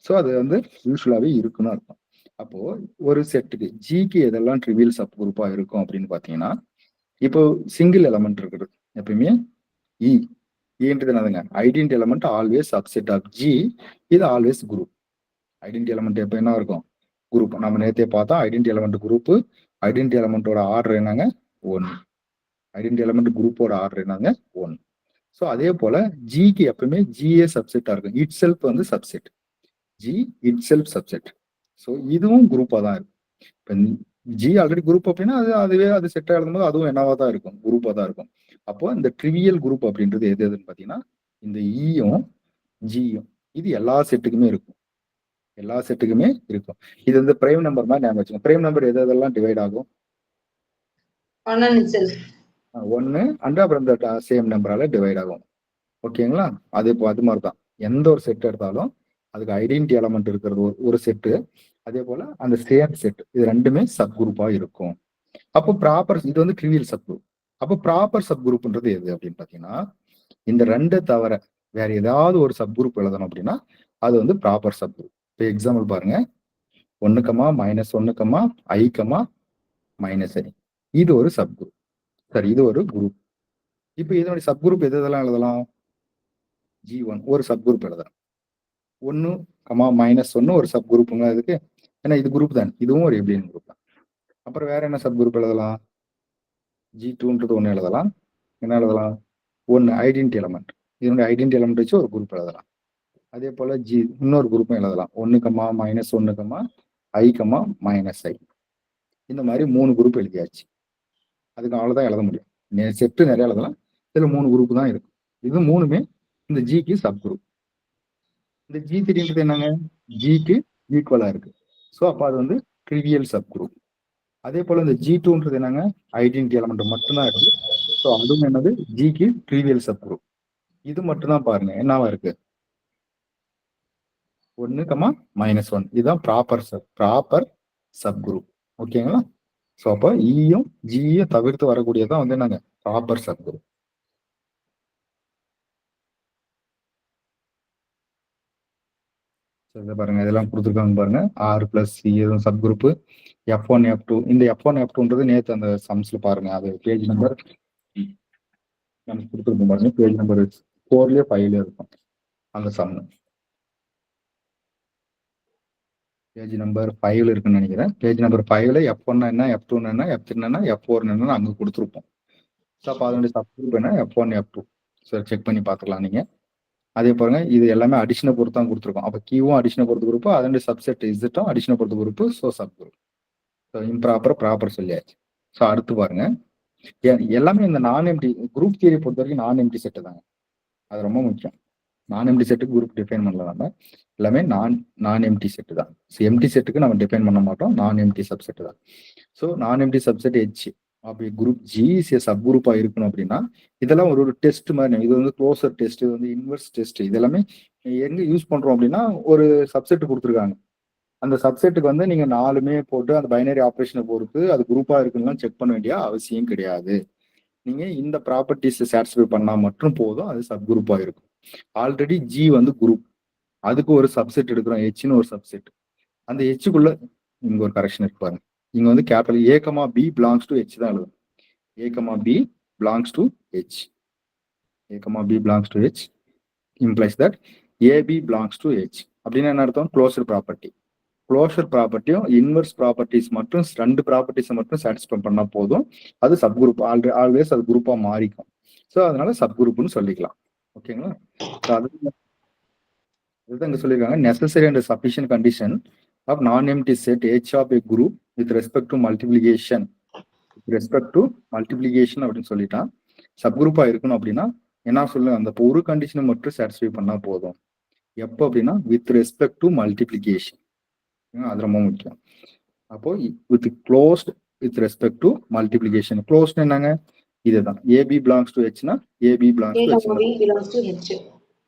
ஸோ அது வந்து யூஸ்வலாகவே இருக்குன்னு அர்த்தம். அப்போ ஒரு செட்டுக்கு ஜிக்கு எதெல்லாம் ட்ரிவியல் சப் குரூப்பா இருக்கும் அப்படின்னு பார்த்தீங்கன்னா, இப்போ சிங்கிள் எலமெண்ட் இருக்குது எப்பயுமே ஈன்றது என்னதுங்க, identity element always subset of G, இது ஆல்வேஸ் குரூப். ஐடென்டி எலமெண்ட் எப்போ என்ன இருக்கும், குரூப். நம்ம நேற்றே பார்த்தா ஐடென்டி எலமெண்ட் குரூப், ஐடென்டி எலமெண்டோட ஆர்டர் என்னங்க 1, ஐடென்டி எலமெண்ட் குரூப்போட ஆர்டர் என்னங்க 1. ஸோ அதே போல ஜிக்கு எப்பவுமே ஜிஏ சப்செட்டா இருக்கும், இட் செல்ஃப் வந்து subset, G it self subset. So இதுவும் குரூப்பா தான் இருக்கும். இப்போ ஜி ஆல்ரெடி குரூப் அப்படின்னா அது செட் எழுதும்போது அதுவும் என்னவா தான் இருக்கும், குரூப்பா தான் இருக்கும். அப்போ இந்த ட்ரிவியல் குரூப் அப்படின்றது எதுன்னு பார்த்தீங்கன்னா இந்த ஈயும் ஜியும், இது எல்லா செட்டுக்குமே இருக்கும். எல்லா செட்டுக்குமே இருக்கும். இது வந்து பிரைம் நம்பர் மாதிரி ஞாபகம் வச்சுக்கோங்க. பிரைம் நம்பர் எதெல்லாம் டிவைட் ஆகும்? 1 அண்ட் அப்புறம் இந்த சேம் நம்பரால டிவைட் ஆகும். ஓகேங்களா? அது மாதிரி தான் எந்த ஒரு செட் எடுத்தாலும் அதுக்கு ஐடென்டி எலமெண்ட் இருக்கிறது ஒரு செட்டு, அதே போல அந்த சேம் செட், இது ரெண்டுமே சப் குரூப்பா இருக்கும். அப்போ ப்ராப்பர், இது வந்து ட்ரிவியல் சப் குரூப். அப்போ ப்ராப்பர் சப் குரூப்ன்றது எது அப்படின்னு பாத்தீங்கன்னா, இந்த ரெண்டு தவிர வேற ஏதாவது ஒரு சப் குரூப் எழுதணும் அப்படின்னா அது வந்து ப்ராப்பர் சப் குரூப். இப்போ எக்ஸாம்பிள் பாருங்க, 1, -1, i, -i, இது ஒரு சப் குரூப். சரி, இது ஒரு குரூப். இப்போ இதனுடைய சப் குரூப் எதெல்லாம் எழுதலாம்? G1 ஒரு சப் குரூப் எழுதலாம். 1, -1 ஒரு சப் குரூப்புங்க இதுக்கு, ஏன்னா இது குரூப் தான், இதுவும் ஒரு எபிலியன் குரூப் தான். அப்புறம் வேற என்ன சப் குரூப் எழுதலாம்? G2ன்றது 1 எழுதலாம். என்ன எழுதலாம்? 1 ஐடென்டி எலமெண்ட், இதனுடைய ஐடென்டி எலமெண்ட் வச்சு ஒரு குரூப் எழுதலாம். அதே போல இன்னொரு குரூப்பும் எழுதலாம். 1, -1, i, -i. இந்த மாதிரி 3 குரூப் எழுதியாச்சு. அதுக்கு அவ்வளவுதான் எழுத முடியும். செட்டு நிறைய எழுதலாம், இதுல 3 குரூப் தான் இருக்கு. இது 3மே இந்த ஜிக்கு சப் குரூப். இந்த G3ன்றது என்னங்க? ஜிக்கு ஈக்குவலா இருக்கு. ஸோ அப்போ அது வந்து ட்ரிவியல் சப் குரூப். அதே போல இந்த G2ன்றது என்னங்க? ஐடென்டி எலமெண்ட் மட்டும்தான் இருக்கு. ஸோ அதுவும் என்னது? ஜிக்கு ட்ரிவியல் சப் குரூப். இது மட்டும்தான் பாருங்க என்னவா இருக்கு? 1, -1, இதுதான் ப்ராப்பர் சப் குரூப். ஓகேங்களா? ஸோ அப்போ ஈயும் ஜியும் தவிர்த்து வரக்கூடியதான் வந்து என்னங்க? Proper sub group. பாருங்க இதெல்லாம் கொடுத்துருக்காங்க பாருங்க. R+C எதுவும் சப் குரூப். F1 F2, இந்த F1 F2ன்றது நேற்று அந்த சம்ஸ்ல பாருங்க, அது பேஜ் நம்பர் நமக்கு கொடுத்துருக்கோம் பாருங்க, பேஜ் நம்பர் 4லயோ 5லயோ இருக்கும் அந்த சம். பேஜ் நம்பர் 5ல இருக்குன்னு நினைக்கிறேன். பேஜ் நம்பர் 5ல F1 என்ன, F2 என்ன, F3 என்ன, F4 என்னன்னு அங்க கொடுத்துருப்போம். ஸோ அப்போ அதனுடைய சப் குரூப் என்ன? F1 F2. சரி, செக் பண்ணி பார்த்துக்கலாம் நீங்க. அதே பாருங்க, இது எல்லாமே அடிஷனை பொறுத்து தான் கொடுத்துருக்கோம். அப்போ கியூவும் அடிஷனை பொறுத்த குரூப், அதனுடைய சப்செட் இசட்டும் அடிஷனை பொறுத்த group. So sub group. So improper proper சொல்லியாச்சு. ஸோ அடுத்து பாருங்க, எல்லாமே இந்த நான் எம்டி குரூப் தியரி பொறுத்த வரைக்கும் நான் எம்டி செட்டு தாங்க, அது ரொம்ப முக்கியம். நான் எம்டி செட்டுக்கு குரூப் டிஃபைன் பண்ணல, நம்ம எல்லாமே நான் எம்டி செட்டு தான். எம்டி செட்டுக்கு நம்ம டிஃபைன் பண்ண மாட்டோம், நான் எம்டி சப்செட் தான். ஸோ நான் எம்டி சப்செட் H அப்படி குரூப் G சப் குரூப்பா இருக்கணும் அப்படின்னா இதெல்லாம் ஒரு டெஸ்ட் மாதிரி. இது வந்து க்ளோசர் டெஸ்ட், இது வந்து இன்வெர்ஸ் டெஸ்ட். இதெல்லாமே எங்க யூஸ் பண்றோம் அப்படின்னா, ஒரு சப்செட் கொடுத்துருக்காங்க, அந்த சப்செட்டுக்கு வந்து நீங்க 4மே போட்டு அந்த பைனரி ஆப்ரேஷனை பொறுத்து அது குரூப்பா இருக்குன்னு செக் பண்ண வேண்டிய அவசியம் கிடையாது. நீங்க இந்த ப்ராப்பர்ட்டிஸ் சாட்டிஸ்ஃபை பண்ணா மட்டும் போதும், அது சப் குரூப்பா இருக்கும். ஆல்ரெடி G வந்து குரூப், அதுக்கு ஒரு சப்செட் எடுக்கிறோம், Hன்னு ஒரு சப்செட். அந்த Hக்குள்ள இங்க ஒரு கரெக்ஷன் இருக்கு பாருங்க. இங்க வந்து capital A, B belongs to H தான் எழுதும். A, B belongs to H. A, B belongs to H implies that AB belongs to H. அப்படின்னா என்ன அர்த்தம்? Closure property. க்ளோசர் ப்ராப்பர்ட்டியும் இன்வெர்ஸ் ப்ராப்பர்ட்டிஸ் மட்டும் 2 ப்ராப்பர்ட்டிஸை மட்டும் சாட்டிஸ்ஃபை பண்ணா போதும், அது சப் குரூப். ஆல்வேஸ் அது குரூப்பா மாறிக்கும். ஸோ அதனால சப் குரூப்னு சொல்லிக்கலாம். ஓகேங்களா? அதுதான் இங்க சொல்லியிருக்காங்க, necessary and sufficient condition of non empty set H of a group with respect to multiplication. அப்படின்னு சொல்லிட்டான். சப் குரூப்பா இருக்கணும் அப்படின்னா என்ன சொல்லுங்க, அந்த ஒரு கண்டிஷனை மட்டும் சாட்டிஸ்ஃபை பண்ணா போதும். எப்போ அப்படின்னா வித் ரெஸ்பெக்ட் டு மல்டிப்ளிகேஷன், அது ரொம்ப முக்கியம். அப்போ with closed with respect to multiplication. Closed என்னங்க? இதுதான் AB பிலாங்ஸ் டு Hனா AB பிலாங்ஸ் டு H.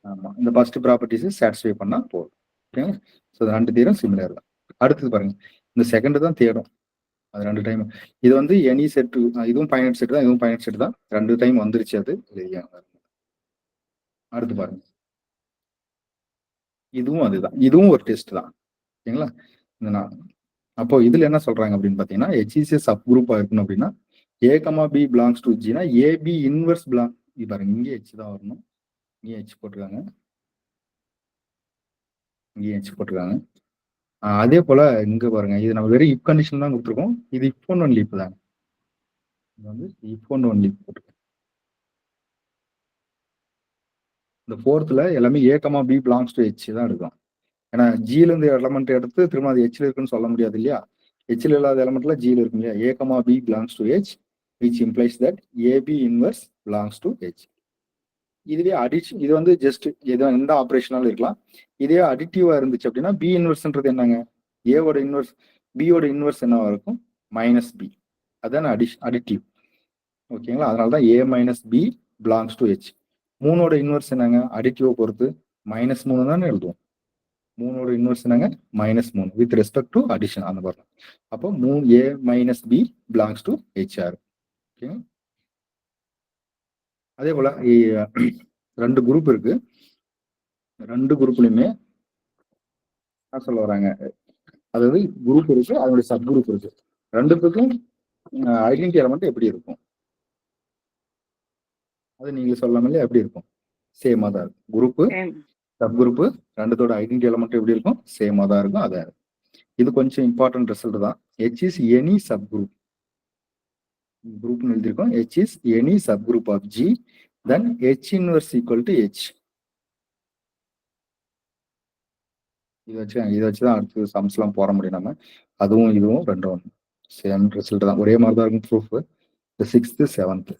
ஆமா, இந்த ஃபர்ஸ்ட் ப்ராப்பர்ட்டிஸ் சாட்டிஸ்ஃபை பண்ணா போதும். ஓகேங்களா? ஸோ 2 தீரம் சிமிலர் தான். அடுத்தது பாருங்க, இந்த செகண்ட் தான் தேடும், அது 2 டைம். இது வந்து எனி செட், இதுவும் ஃபைனைட் செட் தான், இதுவும் ஃபைனைட் செட் தான், 2 டைம் வந்துருச்சு அது. அடுத்து பாருங்க, இதுவும் அதுதான், இதுவும் ஒரு டெஸ்ட் தான். ஓகேங்களா? இந்த அப்போ இதுல என்ன சொல்றாங்க அப்படின்னு பாத்தீங்கன்னா, HCC சப் குரூப்பா இருக்கணும் அப்படின்னா A, B பிலாங்ஸ் டு Gனா AB இன்வெர்ஸ் பிலாங், இது பாருங்க இங்கே H தான் வரணும், இங்கே H போட்டிருக்காங்க, இங்கே H போட்டிருக்காங்க. அதே போல இங்க பாருங்க, இது நம்ம வெறும் இப் கண்டிஷன் தான் கொடுத்துருக்கோம், இது இப் ஒன் ஒன்லி இப் தான். இது வந்து இப் ஒன் ஒன்லி இப் போட்டிருக்கோம். இந்த 4th எல்லாமே A, B belongs to H தான் இருக்கும். ஏன்னா Gல இருந்து எலமெண்ட் எடுத்து திரும்ப அது Hல இருக்குன்னு சொல்ல முடியாது இல்லையா? Hல இல்லாத எலமெண்ட்ல Gல இருக்கும் இல்லையா? A, B belongs to H which implies that AB inverse belongs to H. இதுவே அடிஷன், இது வந்து ஜஸ்ட் ஏதோ எந்த ஆப்ரேஷனாலும் இருக்கலாம். இதே அடிட்டிவா இருந்துச்சு அப்படின்னா பி இன்வெர்ஸ்ன்றது என்னங்க, ஏவோட இன்வெர்ஸ் பியோட இன்வெர்ஸ் என்னவா இருக்கும், மைனஸ் பி. அதான அடிட்டிவ். ஓகேங்களா, அதனாலதான் A minus B belongs to H. 3ஓட இன்வெர்ஸ் என்னங்க, அடிட்டிவ் பொறுத்து -3 தானே எழுதுவோம். 3ஓட இன்வெர்ஸ் என்னங்க, -3 வித் ரெஸ்பெக்ட் டு அடிஷன் அந்த மாதிரி. அப்போ A minus B belongs to HR. ஓகேங்களா, அதே போல 2 குரூப் இருக்கு. 2 குரூப்லயுமே என்ன சொல்ல வராங்க, அதாவது குரூப் இருக்கு, அதனுடைய சப் குரூப் இருக்கு. 2த்துக்கும் ஐடென்டிட்டி எலமெண்ட் எப்படி இருக்கும் அது நீங்க சொல்லாமலே எப்படி இருக்கும், சேமா தான் இருக்கும். குரூப் சப் குரூப் 2தோட ஐடென்டிட்டி எலமெண்ட் எப்படி இருக்கும், சேமா தான் இருக்கும். அதான் இது கொஞ்சம் இம்பார்ட்டன்ட் ரிசல்ட் தான். H is any subgroup. குரூப்னு எழுதியிருக்கோம். H is any subgroup of G, then H inverse equal to H. இதை வச்சுதான் அடுத்து சம்ஸ் எல்லாம் போட முடியும் நம்ம. அதுவும் இதுவும் ரெண்டும் சேம் ரிசல்ட் தான், ஒரே மாதிரி தான் இருக்கும் ப்ரூஃப். 6th 7th.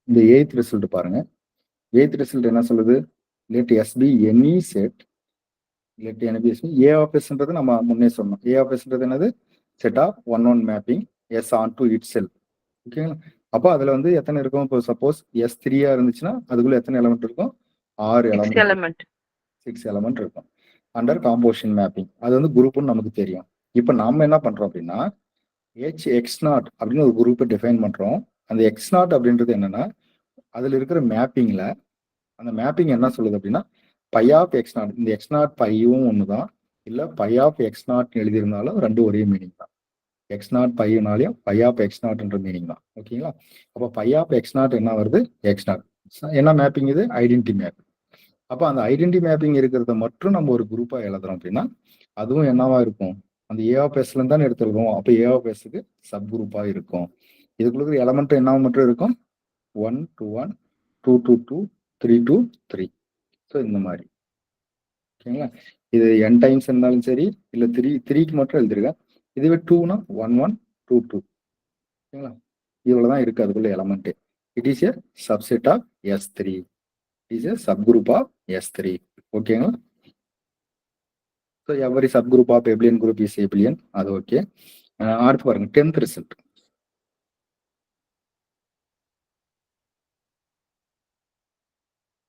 இந்த 8th ரிசல்ட் பாருங்க. 8th ரிசல்ட் என்ன சொல்லுது, let S be any set, let N be A of Sன்றது நம்ம முன்னே சொன்னோம். A of Sன்றது என்னது, set of 1-1 mapping S onto itself. ஓகேங்களா, அப்போ அதுல வந்து எத்தனை இருக்கும், இப்போ சப்போஸ் S3 இருந்துச்சுன்னா அதுக்குள்ள எத்தனை எலமெண்ட் இருக்கும், 6 எலமெண்ட், 6 எலமெண்ட் இருக்கும். அண்டர் காம்போசிஷன் மேப்பிங் அது வந்து குரூப்னு நமக்கு தெரியும். இப்போ நாம என்ன பண்றோம் அப்படின்னா HX0 அப்படின்னு ஒரு குரூப்பை டிஃபைன் பண்றோம். அந்த X0 அப்படின்றது என்னன்னா, அதுல இருக்கிற மேப்பிங்ல அந்த மேப்பிங் என்ன சொல்லுது அப்படின்னா பை ஆஃப் X0. இந்த X0 பையும் ஒண்ணுதான், இல்ல பை ஆஃப் X0 எழுதியிருந்தாலும் ரெண்டும் ஒரே மீனிங் தான். X0 பைனாலையும் பை ஆஃப் X0ன்ற மீனிங் தான். ஓகேங்களா, அப்போ பை ஆஃப் X0 என்ன வருது, X0 என்ன மேப்பிங், இது ஐடென்டிட்டி மேப். அப்போ அந்த ஐடென்டிட்டி மேப்பிங் இருக்கிறத மட்டும் நம்ம ஒரு குரூப்பா எழுதுறோம் அப்படின்னா அதுவும் என்னவா இருக்கும், அந்த ஏ ஆஃப் எஸ்ல இருந்து தானே எடுத்துருக்கோம். அப்போ ஏ ஆஃப் எஸ்க்கு சப் குரூப்பா இருக்கும். இதுக்குள்ள எலமெண்ட் என்ன மட்டும் இருக்கும், 1 to 1, 2 to 2, 3 to 3. ஸோ இந்த மாதிரி. ஓகேங்களா, இது n டைம்ஸ் இருந்தாலும் சரி, இல்லை 3க்கு மட்டும் எழுதிருக்கேன். இதுவே 2னா 1 1 2 2. ஓகேங்களா, இவ்வளவுதான் இருக்கு அதுக்குள்ள element. It is a subset of S3. It is a subgroup of S3. ஓகேங்களா, so every subgroup of abelian group is abelian. அது ஓகே. அடுத்து பாருங்க 10th ரிசல்ட்.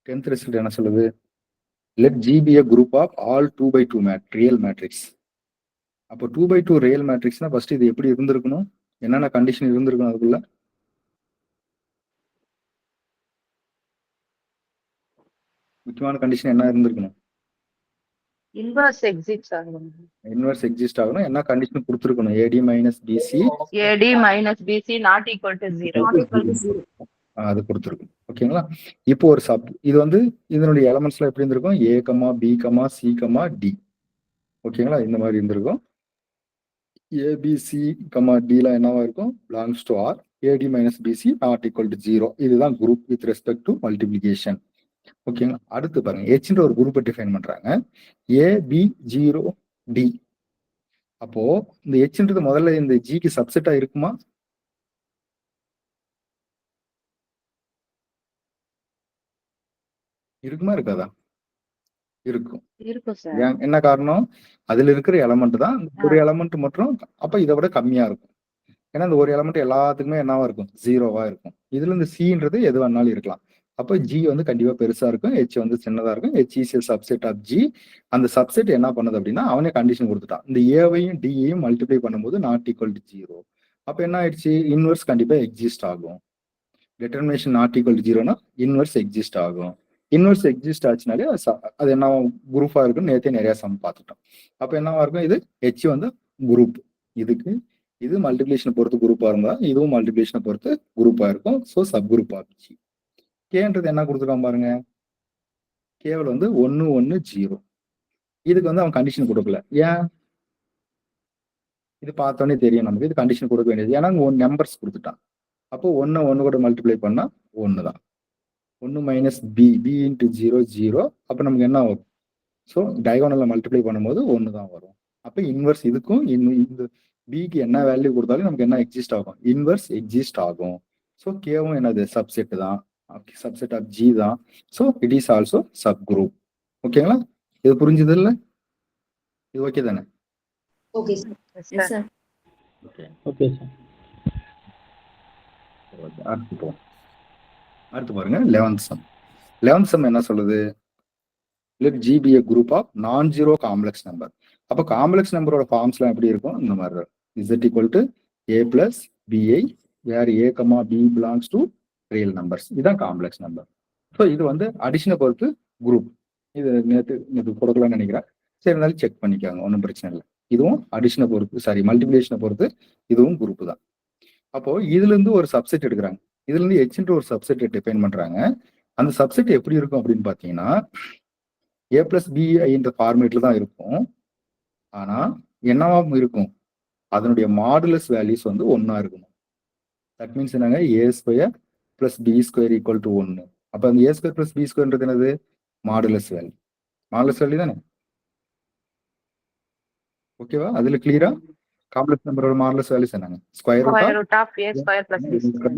10th ரிசல்ட் என்ன சொல்லுது, let G be a group of all 2x2 real matrix. அப்போ 2x2 real மேட்ரிக்ஸ்னா first இது எப்படி இருந்திருக்கணும், என்னென்ன கண்டிஷன் இருந்திருக்கணும் அதுக்குள்ள, முக்கியமான கண்டிஷன் என்ன இருந்திருக்கணும், இன்வர்ஸ் எக்ஸிஸ்ட் ஆகணும். இன்வர்ஸ் எக்ஸிஸ்ட் ஆகணும். என்ன கண்டிஷன் கொடுத்துருக்கணும், AD minus BC not equal to 0. அது கொடுத்துருக்கும். ஓகேங்களா, இப்போ ஒரு சப் இது வந்து இதனுடைய எலமெண்ட்ஸ்லாம் எப்படி இருந்திருக்கும், A, B, C, D. ஓகேங்களா, இந்த மாதிரி இருந்திருக்கும். ABC, D லாம் என்னவா இருக்கும், belongs to R. AD minus BC not equal to 0. இதுதான் group with respect to multiplication. ஓகேங்களா, அடுத்து பாருங்க Hன்ற ஒரு குரூப்பை டிஃபைன் பண்றாங்க, AB0D. அப்போ இந்த Hன்றது முதல்ல இந்த Gக்கு சப்செட்டா இருக்குமா, இருக்குமா இருக்காதா, இருக்கும். என்ன காரணம், அதுல இருக்கிற எலமெண்ட் தான், ஒரு எலமெண்ட் மட்டும் அப்ப இதை விட கம்மியா இருக்கும். ஏன்னா இந்த ஒரு எலமெண்ட் எல்லாத்துக்குமே என்னவா இருக்கும், 0வா இருக்கும். இதுல இருந்து Cன்றது எது வேணாலும் இருக்கலாம். அப்போ G வந்து கண்டிப்பா பெருசா இருக்கும், H வந்து சின்னதா இருக்கும். H is a subset of G. அந்த சப்செட் என்ன பண்ணுது அப்படின்னா அவனே கண்டிஷன் கொடுத்துட்டான், இந்த ஏவையும் டியையும் மல்டிப்ளை பண்ணும்போது நாட் ஈக்குவல் டு 0. அப்ப என்ன ஆயிடுச்சு, இன்வெர்ஸ் கண்டிப்பா எக்ஸிஸ்ட் ஆகும். டிட்டர்மினேஷன் நாட் ஈக்குவல் டு 0னா இன்வெர்ஸ் எக்ஸிஸ்ட் ஆகும். இன்வெர்ஸ் எக்ஸிஸ்ட் ஆச்சுனாலே அது என்ன குரூப்பா இருக்குன்னு நேற்றே நிறைய சம் பார்த்துட்டோம். அப்ப என்னவா இருக்கும், இது H வந்து குரூப், இதுக்கு இது மல்டிபிளேஷனை பொறுத்து குரூப்பா இருந்தா இதுவும் மல்டிபிளேஷனை பொறுத்து குரூப்பா இருக்கும். ஸோ சப் குரூப் ஆச்சு. கேன்றது என்ன கொடுத்துருக்கான் பாருங்க, கேவல் வந்து 1 1 0. இதுக்கு வந்து அவன் கண்டிஷன் கொடுக்கல. ஏன், இது பார்த்தோன்னே தெரியும் நமக்கு இது கண்டிஷன் கொடுக்க வேண்டியது, ஏன்னா ஒன் நம்பர்ஸ் கொடுத்துட்டான். அப்போ 1 1 கூட மல்டிப்ளை பண்ணா 1 தான். 1 மைனஸ் பி இன்ட்டு 0 0. அப்போ நமக்கு என்ன வரும், ஸோ டயகோனல்ல மல்டிப்ளை பண்ணும்போது 1 தான் வரும். அப்போ இன்வெர்ஸ் இதுக்கும் இந்த பிக்கு என்ன வேல்யூ கொடுத்தாலும் நமக்கு என்ன எக்ஸிஸ்ட் ஆகும், இன்வெர்ஸ் எக்ஸிஸ்ட் ஆகும். ஸோ கேவும் என்னது சப்செட் தான், சப்செட் ஆஃப் ஜி தான். So it is also sub group. ஓகேங்களா? இது புரிஞ்சுது இல்லை? இது ஓகே தானே? Okay sir. Yes sir. Okay, okay sir. அடுத்து போவோம். அடுத்து பாருங்க 11th sum. 11th sum என்ன சொல்லுது? let G be a group of non-zero complex number. அப்போ காம்ப்ளெக்ஸ் நம்பரோட ஃபார்ம்ஸ்லாம் எப்படி இருக்கும்? இந்த மாதிரி இருக்கும். Z equal to A plus BI where A, B belongs to real numbers. இதுதான் காம்ப்ளெக்ஸ் நம்பர். ஸோ இது வந்து அடிஷனை பொறுத்து குரூப். இது நேற்று கொடுக்கலாம்னு நினைக்கிறேன். சரி, இருந்தாலும் செக் பண்ணிக்காங்க, ஒன்றும் பிரச்சனை இல்லை. இதுவும் அடிஷனை பொறுத்து, சாரி மல்டிபிளேஷனை பொறுத்து இதுவும் குரூப் தான். அப்போ இதுல இருந்து ஒரு சப்செட் எடுக்கிறாங்க. இதுல இருந்து H ஒரு சப்செட் டிஃபைன் பண்றாங்க. அந்த சப்செட் எப்படி இருக்கும் அப்படின்னு பாத்தீங்கன்னா A plus BI என்ற ஃபார்மேட்ல தான் இருக்கும். ஆனா என்னவா இருக்கும்? அதனுடைய மாடுலஸ் வேல்யூஸ் வந்து ஒன்னா இருக்கணும். தட் மீன்ஸ் என்னங்க, A square plus B square equal to 1. அப்ப அந்த A ஸ்கொயர் பிளஸ் B ஸ்கொயர்ன்றது என்னது? Modulus value. மாடுலஸ் வேல்யூ தானே? ஓகேவா? அதுல கிளியரா காம்ப்ளெக்ஸ் நம்பரோட மாடுலஸ் வேல்யூஸ் என்னங்க? Square root of A square plus B square.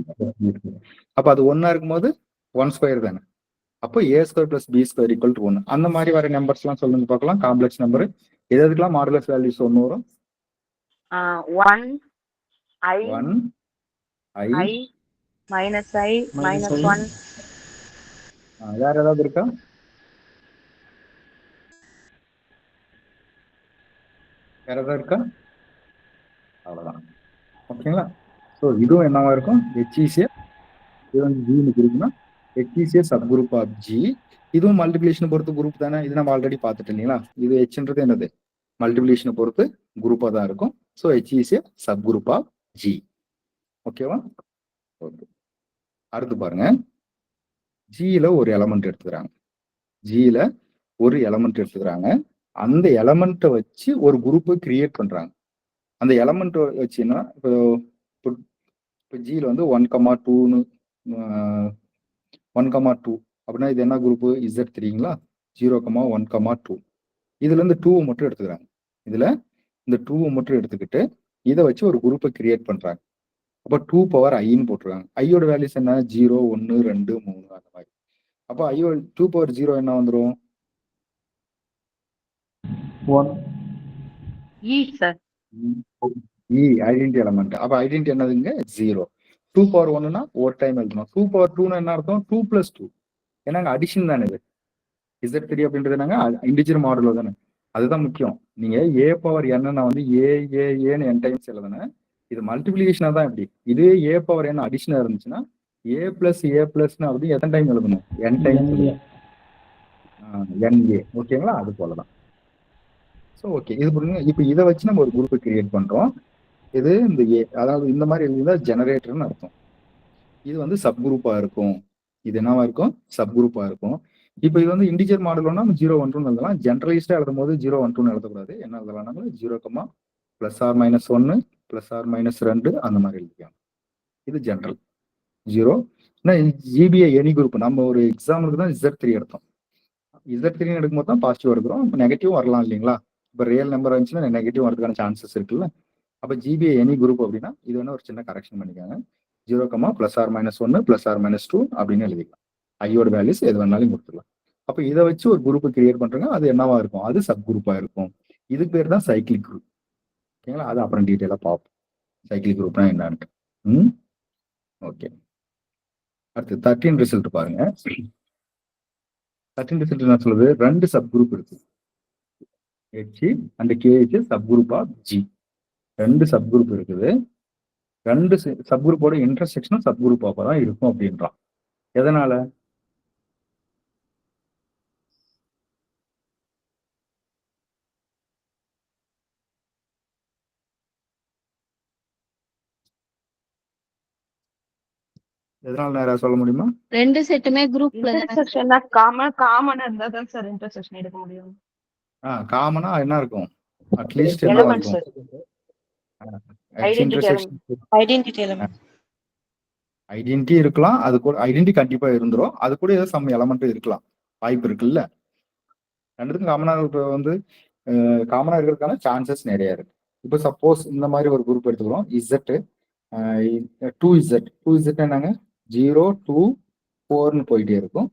அப்ப அது ஒன்னா இருக்கும்போது 1 ஸ்கொயர் தானே? அப்போ A square plus B square equal to 1. அந்த மாதிரி வர நம்பர்ஸ் எல்லாம் சொல்லுங்க பார்க்கலாம். காம்ப்ளெக்ஸ் நம்பர் எதுக்கெல்லாம் மாடுலஸ் வேல்யூஸ் 1 வரும்? 1 I minus I minus 1. வேற ஏதாவது இருக்கா? வேற ஏதாவது இருக்கா? அவ்வளவுதான். ஓகேங்களா? ஸோ இதுவும் என்னவா இருக்கும்? HECA இது வந்து ஜின்னு இருக்குன்னா HECA subgroup of G. இதுவும் மல்டிபிளேஷனை பொறுத்து குரூப் தானே? இது நம்ம ஆல்ரெடி பார்த்துட்டு இல்லைங்களா? இது ஹெச்ன்றது என்னது? மல்டிபிளேஷனை பொறுத்து குரூப்பாக தான் இருக்கும். So HECA subgroup of G. ஓகேவா? ஓகே, அடுத்து பாருங்க. ஜியில ஒரு எலமெண்ட் எடுத்துக்கிறாங்க. ஜியில ஒரு எலமெண்ட் எடுத்துக்கிறாங்க. அந்த எலமெண்ட்டை வச்சு ஒரு குரூப்பை கிரியேட் பண்றாங்க. அந்த எலமெண்ட் வச்சுன்னா இப்போ ஜியில வந்து 1,2ன்னு 1,2 அப்படின்னா இது என்ன குரூப்? Z3ங்களா? 0,1,2. இதுல இருந்து 2 மட்டும் எடுத்துக்கிறாங்க. இதுல இந்த 2 மட்டும் எடுத்துக்கிட்டு இதை வச்சு ஒரு குரூப்பை கிரியேட் பண்றாங்க. அப்போ 2 பவர் ஐன்னு போட்டுருக்காங்க. ஐயோட வேல்யூஸ் என்ன? 0, 1, 2, 3 அந்த மாதிரி. அப்போ ஐயோ 2 பவர் 0 என்ன வந்துடும்? 1. E sir. Identity element. அப்ப ஐடென்டி என்னதுங்க? 0. 2 பவர் 1னா ஒரு டைம் எழுதணும். 2 பவர் 2னா என்ன அர்த்தம்? 2 plus 2. ஏன்னாங்க அடிஷன் தானே இது. Z3 அப்படின்றது என்னங்க? இண்டிஜர் மாடுலோ தானே? அதுதான் முக்கியம். நீங்க A பவர் n வந்து ஏன்னு n டைம்ஸ் எழுதுனேன். இது மல்டிபிளிகேஷனா தான் இப்படி. இதே A பவர் n அடிஷனா இருந்துச்சுன்னா A plus அப்படி எத்தனை டைம் எழுதணும்? n times. NA. ஓகேங்களா? அது போலதான். ஸோ ஓகே, இது புரியுங்க. இப்போ இதை வச்சு நம்ம ஒரு குரூப்பை கிரியேட் பண்றோம். இது இந்த ஏ, அதாவது இந்த மாதிரி எழுதிதான் ஜெனரேட்டர்னு அர்த்தம். இது வந்து சப் குரூப்பா இருக்கும். இது என்னவா இருக்கும்? சப் குரூப்பா இருக்கும். இப்போ இது வந்து இண்டிஜர் மாடல்னா 0, 1, 2 எழுதலாம். ஜெனரலைஸ்டா எழுதும் போது 0, 1, 2 எழுதக்கூடாது. என்ன எழுதலாம்? 0, +or-1 +or-2 அந்த மாதிரி எழுதிக்கலாம். இது ஜெனரல் 0. ஜிபிஐ any group. நம்ம ஒரு எக்ஸாம்பிளுக்கு தான் Z3 எடுத்தோம். Z3 எடுக்கும்போது தான் பாசிட்டிவ் எடுக்கிறோம். நெகட்டிவ் வரலாம் இல்லைங்களா? இப்போ ரியல் நம்பர் இருந்துச்சுன்னா நெகட்டிவ் வரதுக்கான சான்சஸ் இருக்குல்ல. அப்போ ஜிபிஐ எனி குரூப் அப்படின்னா இது வேணா ஒரு சின்ன கரெக்ஷன் பண்ணிக்காங்க. 0, +or-1 +or-2 அப்படின்னு எழுதிக்கலாம். ஐயோட வேல்யூஸ் எது வேணாலும் கொடுத்துக்கலாம். அப்போ இதை வச்சு ஒரு குரூப் கிரியேட் பண்றாங்க. அது என்னவா இருக்கும்? அது சப் குரூப்பா இருக்கும். இதுக்கு பேர் தான் சைக்கிளிக் குரூப். ஓகேங்களா? அது அப்புறம் டீட்டெயிலாக பார்ப்போம் சைக்கிளிக் குரூப்னா என்னன்ட்டு. ஓகே, அடுத்து 13 ரிசல்ட் பாருங்க. 13 ரிசல்ட் என்ன சொல்லுது? 2 சப் குரூப் இருக்கு. H and KH subgroup of G. 2 subgroup இருக்குது. 2 சப் குரூப்போட இன்டர்செக்ஷனும் சப் குரூப் ஆஃபா தான் இருக்கும் அப்படின்றான். எதனால? எதனால நேரா சொல்ல முடியுமா? ரெண்டு செட்டுமே குரூப்ல இன்டர்செக்ஷன்னா காமனா இருந்தா தான் சார் இன்டர்செக்ஷன் எடுக்க முடியும். காமனா என்ன இருக்கும்? அட்லீஸ்ட் என்ன எலிமெண்ட்ஸ் இருக்கும்? Identity element. ஐடென்டி இருக்கலாம். அது கூட ஐடென்டி கண்டிப்பா இருந்துரும். அது கூட ஏதோ சம் எலமெண்ட் இருக்கலாம். வாய்ப்பு இருக்குல்ல. ரெண்டுத்துக்கும் காமனா வந்து காமனா இருக்கிறதுக்கான சான்சஸ் நிறைய இருக்கு. இப்போ சப்போஸ் இந்த மாதிரி ஒரு குரூப் எடுத்துக்கிறோம். Z 2z 2z என்னங்க 0 2 4ன்னு போயிட்டே இருக்கும்.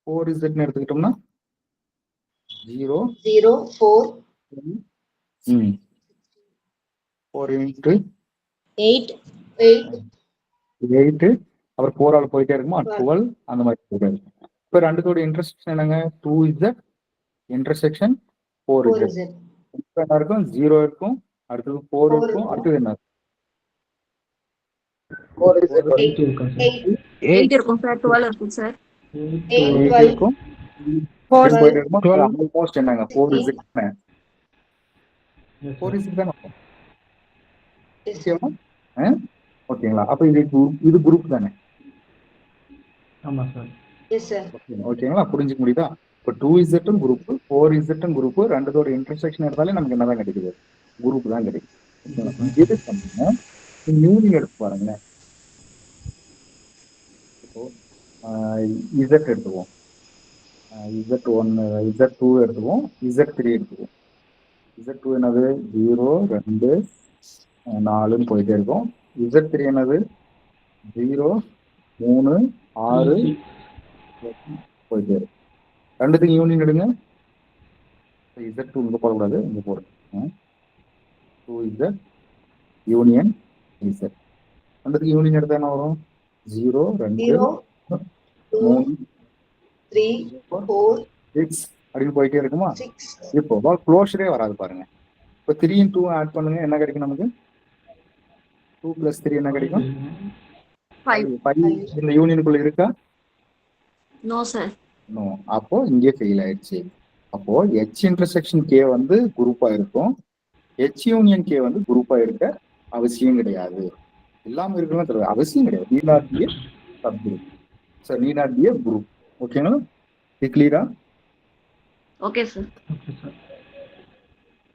4zன்னு எடுத்துக்கிட்டோம்னா 0 0 4 4 இன்ட்டு 8 8 8 அப்புறம் 4 போயிட்டே இருக்குமா 12 அந்த மாதிரி போயிட்டே இருக்கும். இப்போ ரெண்டுத்தோட இன்டர்செக்ஷன் என்னங்க 2z இன்டர்செக்ஷன் 4z 4z என்ன இருக்கும் 0 இருக்கும், அடுத்தது 4 இருக்கும், அடுத்தது என்ன 4z 8 8 இருக்கும் சார் 12 இருக்கும் சார் 8 8 12 இருக்கும் 4 போயிட்டே இருக்குமா 12 ஆல்மோஸ்ட் என்னங்க 4z 4z தானே ஓகேவா? ஓகேங்களா? அப்ப இது குரூப் தானே? ஆமா சார். எஸ் சார் ஓகேங்களா? புரிஞ்சுக்க முடியுதா? இப்போ 2z group 4z group ரெண்டதோட intersection எடுத்தாலே நமக்கு என்னதான் கிடைக்குது? குரூப் தான் கிடைக்கும். எது பண்ணுங்க யூனியன் எடுத்து பாருங்க. இப்போ z எடுத்துவோம், z1 z2 எடுத்துவோம், z3 எடுத்துவோம். z2 என்னது 0 2 4ன்னு போயிட்டே இருக்கும். z3 என்னது 0 3 6 போயிட்டே இருக்கும். ரெண்டுத்துக்கும் யூனியன் எடுங்க. z2 இங்க போடக்கூடாது, இங்க போடுங்க. 2z union z. ரெண்டுத்துக்கு யூனியன் எடுத்தா என்ன வரும் 0 2 0 2 3 3 4 6 அப்படின்னு போயிட்டே இருக்குமா? 6 இப்போ க்ளோஷரே வராது பாருங்க. இப்போ 3 2 ஆட் பண்ணுங்க, என்ன கிடைக்கும் நமக்கு 2 + 3 என்ன கிடைக்கும் 5 5. இந்த யூனியனுக்குள்ள இருக்கா? No sir no. அப்போ இங்கே ஃபெயில் ஆயிடுச்சு. அப்போ h இன்டர்செக்ஷன் k வந்து குரூப்பா இருக்கும், h யூனியன் k வந்து குரூப்பா இருக்க அவசியம் கிடையாது. இல்லாம இருக்கலாம் தெரியாது, அவசியம் கிடையாது. Need not be sub group. Sir need not be group. ஓகேங்களா? இது கிளியரா? ஓகே சார்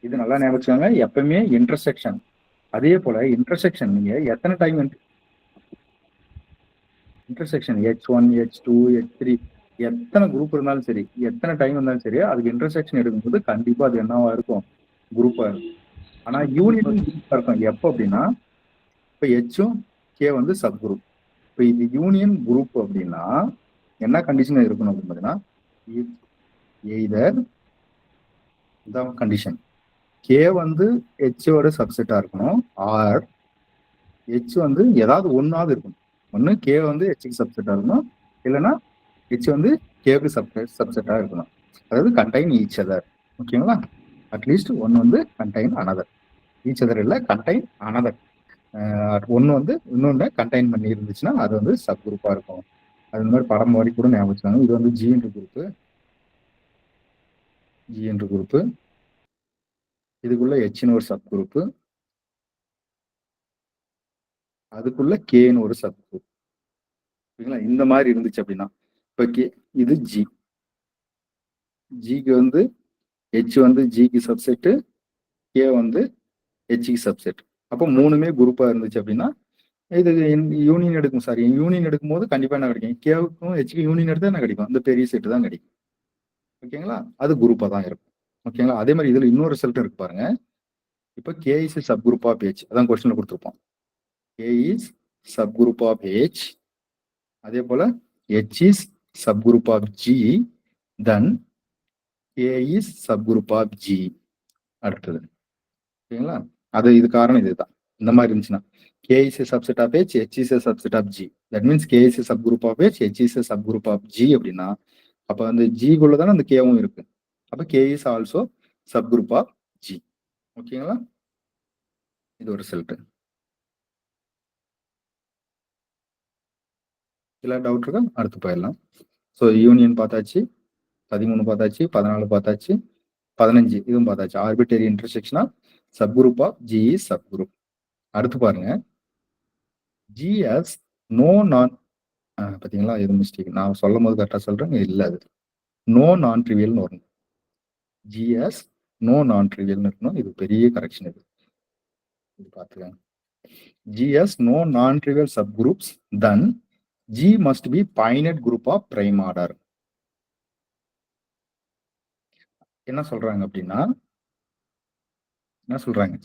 இது நல்லா ஞாபகம். எப்பவுமே இன்டர்செக்ஷன், அதே போல இன்டர்செக்ஷன் நீங்க எத்தனை time intersection h1 h2 h3 எத்தனை குரூப் இருந்தாலும் சரி, எத்தனை டைம் இருந்தாலும் சரி, அதுக்கு இன்டர்செக்ஷன் எடுக்கும்போது கண்டிப்பா அது என்னவா இருக்கும் குரூப்பா இருக்கும். ஆனா யூனியன் குரூப்பா இருக்கும் எப்போ அப்படின்னா இப்போ ஹெச்சும் கே வந்து சப் குரூப். இப்போ இது யூனியன் குரூப் அப்படின்னா என்ன கண்டிஷன் இருக்கணும் அப்படின்னு பார்த்தீங்கன்னா எய்தர் இந்த கண்டிஷன் கே வந்து ஹெச்சோட சப்செட்டா இருக்கணும், ஆர் ஹெச் வந்து ஏதாவது ஒன்னாவது இருக்கணும். ஒன்று கே வந்து ஹெச்சுக்கு சப்செட்டா இருக்கணும், இல்லைன்னா ஹெச் வந்து கேவுக்கு சப்செட்டா இருக்கணும். அதாவது கண்டைன் ஈச் அதர். ஓகேங்களா? அட்லீஸ்ட் ஒன்று வந்து கண்டைன் அனதர். ஈச் அதர் இல்லை, கண்டைன் அனதர். ஒன்று வந்து இன்னொன்று கண்டைன் பண்ணி இருந்துச்சுன்னா அது வந்து சப் குரூப்பா இருக்கும். அது மாதிரி படம் மாதிரி கூட ஞாபகம் வச்சுக்காங்க. இது வந்து ஜி என்ற குரூப்பு, இதுக்குள்ள ஹெச்னு ஒரு சப் குரூப்பு, அதுக்குள்ள கேன்னு ஒரு சப் குரூப். ஓகேங்களா? இந்த மாதிரி இருந்துச்சு அப்படின்னா இப்போ கே இது ஜிக்கு வந்து ஹெச் வந்து ஜிக்கு சப்செட்டு, கே வந்து ஹெச்க்கு சப்செட். அப்போ மூணுமே குரூப்பா இருந்துச்சு அப்படின்னா இது யூனியன் எடுக்கும். சாரி, யூனியன் எடுக்கும் போது கண்டிப்பா என்ன கிடைக்கும், கேவுக்கும் ஹெச்க்கு யூனியன் எடுத்தா என்ன கிடைக்கும், இந்த பெரிய செட்டு தான் கிடைக்கும். ஓகேங்களா? அது குரூப்பா தான் இருக்கும். ஓகேங்களா? அதே மாதிரி இதுல இன்னொரு ரிசல்ட் இருக்கு பாருங்க. இப்போ K is subgroup of H, அதான் கொஸ்டின்ல கொடுத்துருப்போம். K is subgroup of H, அதே போல H is subgroup of G, then K is subgroup of G. அடுத்தது ஓகேங்களா? அது இது காரணம் இதுதான். இந்த மாதிரி இருந்துச்சுன்னா K is a subset of H, H is a subset of G. That means K is a subgroup of H, H is a subgroup of G அப்படின்னா அப்ப அந்த G குள்ள தானே அந்த கேவும் இருக்கு. அப்ப K is also subgroup of G. ஓகேங்களா? இது ஒரு ரிசல்ட். இல்ல டவுட் இருக்கா? அடுத்து போயிடலாம். ஸோ யூனியன் பார்த்தாச்சு, 13 பார்த்தாச்சு, 14 பார்த்தாச்சு, 15 இதுவும் பார்த்தாச்சு. ஆர்பிட்டரி இன்டர்செக்ஷனா subgroup of G is subgroup. அடுத்து பாருங்க, ஜிஎஸ் நோ நான், பார்த்தீங்களா எது மிஸ்டேக், நான் சொல்லும் போது கரெக்டாக சொல்றேன், இல்லை அது நோ நான் ட்ரிவியல்னு வரணும். ஜிஎஸ் நோ நான் ட்ரிவியல்னு இருக்கணும். இது பெரிய கரெக்ஷன். இது பார்த்துக்கோங்க. ஜிஎஸ் நோ நான் trivial subgroups, then G must be finite group of prime order. என்ன சொல்றாங்க அப்படின்னா, என்ன சொல்றாங்க,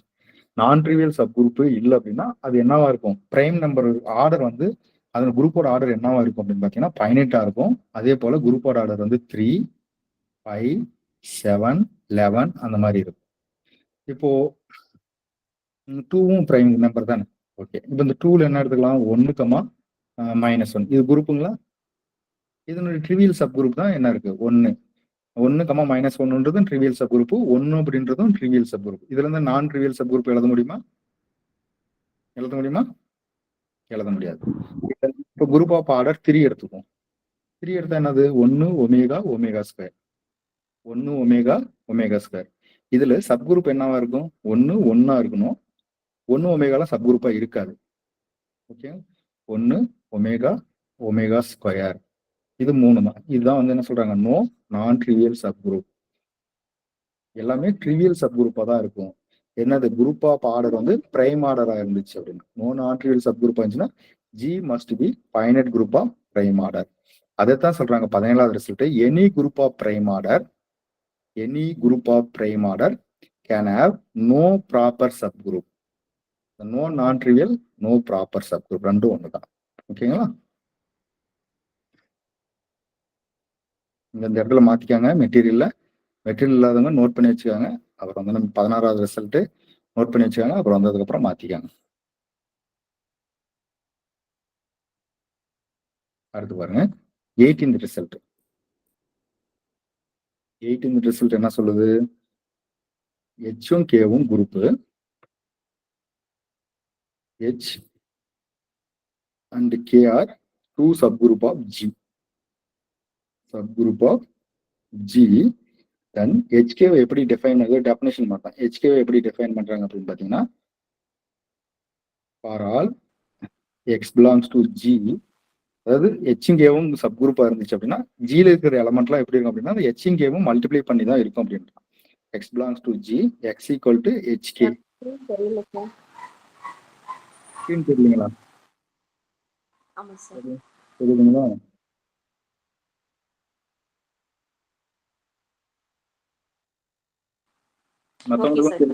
நான் ட்ரிவியல் சப் குரூப் இல்லை அப்படின்னா அது என்னவா இருக்கும்? பிரைம் நம்பர் ஆர்டர் வந்து அதன் குரூப்போட ஆர்டர் என்னவா இருக்கும் அப்படின்னு பார்த்தீங்கன்னா ஃபைனைட்டா இருக்கும். அதே போல குரூப்போட ஆர்டர் வந்து 3, 5, 7, 11 அந்த மாதிரி இருக்கும். இப்போ 2வும் பிரைம் நம்பர் தானே. ஓகே, இப்போ இந்த 2ல என்ன எடுத்துக்கலாம்? 1, -1 இது குரூப்புங்களா? இதனுடைய ட்ரிவியல் சப் குரூப் தான் என்ன இருக்கு? 1, 1, -1ன்றது ட்ரிவியல் சப் குரூப், 1 அப்படின்றதும் ட்ரிவியல் சப் குரூப். இதுல இருந்து நான் ட்ரிவியல் சப் குரூப் எழுத முடியுமா? எழுத முடியாது. இப்போ குரூப் ஆஃப் ஆர்டர் 3 எடுத்துக்குவோம். 3 எடுத்தா என்னது? 1 omega omega square, 1 omega omega square. இதுல சப் குரூப் என்னவா இருக்கும்? 1 1ஆ இருக்கணும். 1 ஒமேகால சப் குரூப்பா இருக்காது. ஓகே, 1 ஒமேகா ஒமேகா ஸ்கொயர், இது 3 தான். இதுதான் வந்து என்ன சொல்றாங்க? நோ நான் ட்ரிவியல் சப் குரூப். எல்லாமே ட்ரிவியல் சப் குரூப்பா தான் இருக்கும். என்னது? குரூப் ஆஃப் ஆர்டர் வந்து பிரைம் ஆர்டரா இருந்துச்சு அப்படின்னா. நோ நான் ட்ரிவியல் சப் குரூப் இருந்துச்சுன்னா G must be finite group of prime order. அதைத்தான் சொல்றாங்க 17வது result. Any group of prime order can have no proper subgroup. No நான் trivial, no proper subgroup, ரெண்டும் ஒன்று தான். ஓகேங்களா? இந்த இடத்துல மாத்திக்காங்க. மெட்டீரியல் இல்லாதவங்க நோட் பண்ணி வச்சுக்காங்க. அப்புறம் வந்து நம்ம 16வது ரிசல்ட் நோட் பண்ணி வச்சுக்காங்க. அப்புறம் வந்ததுக்கு அப்புறம் மாத்திக்காங்க. அடுத்து பாருங்க 18th ரிசல்ட். 18th ரிசல்ட் என்ன சொல்லுது? ஹெச்சும் கேவும் group, H and K are 2 subgroup of G. Then HK எப்படி டிஃபைன் ஆகுது? டெஃபினேஷன் பார்த்தோம். HK எப்படி டிஃபைன் பண்றாங்க அப்படின்னு பார்த்தீங்கன்னா, for all X belongs to G, அதாவது ஹெச்சும் கேவும் சப் குரூப்பா இருந்துச்சு அப்படின்னா ஜில இருக்கிற எலமெண்ட்லாம் எப்படி இருக்கும் அப்படின்னா அந்த ஹெச்சும் கேவும் மல்டிப்ளை பண்ணி தான் இருக்கும் அப்படின்ட்டு. X belongs to G, X equal to HK. தெரியலீங்களா? ஆமா சார். தெரியுதுங்களா? மற்றவங்களுக்கு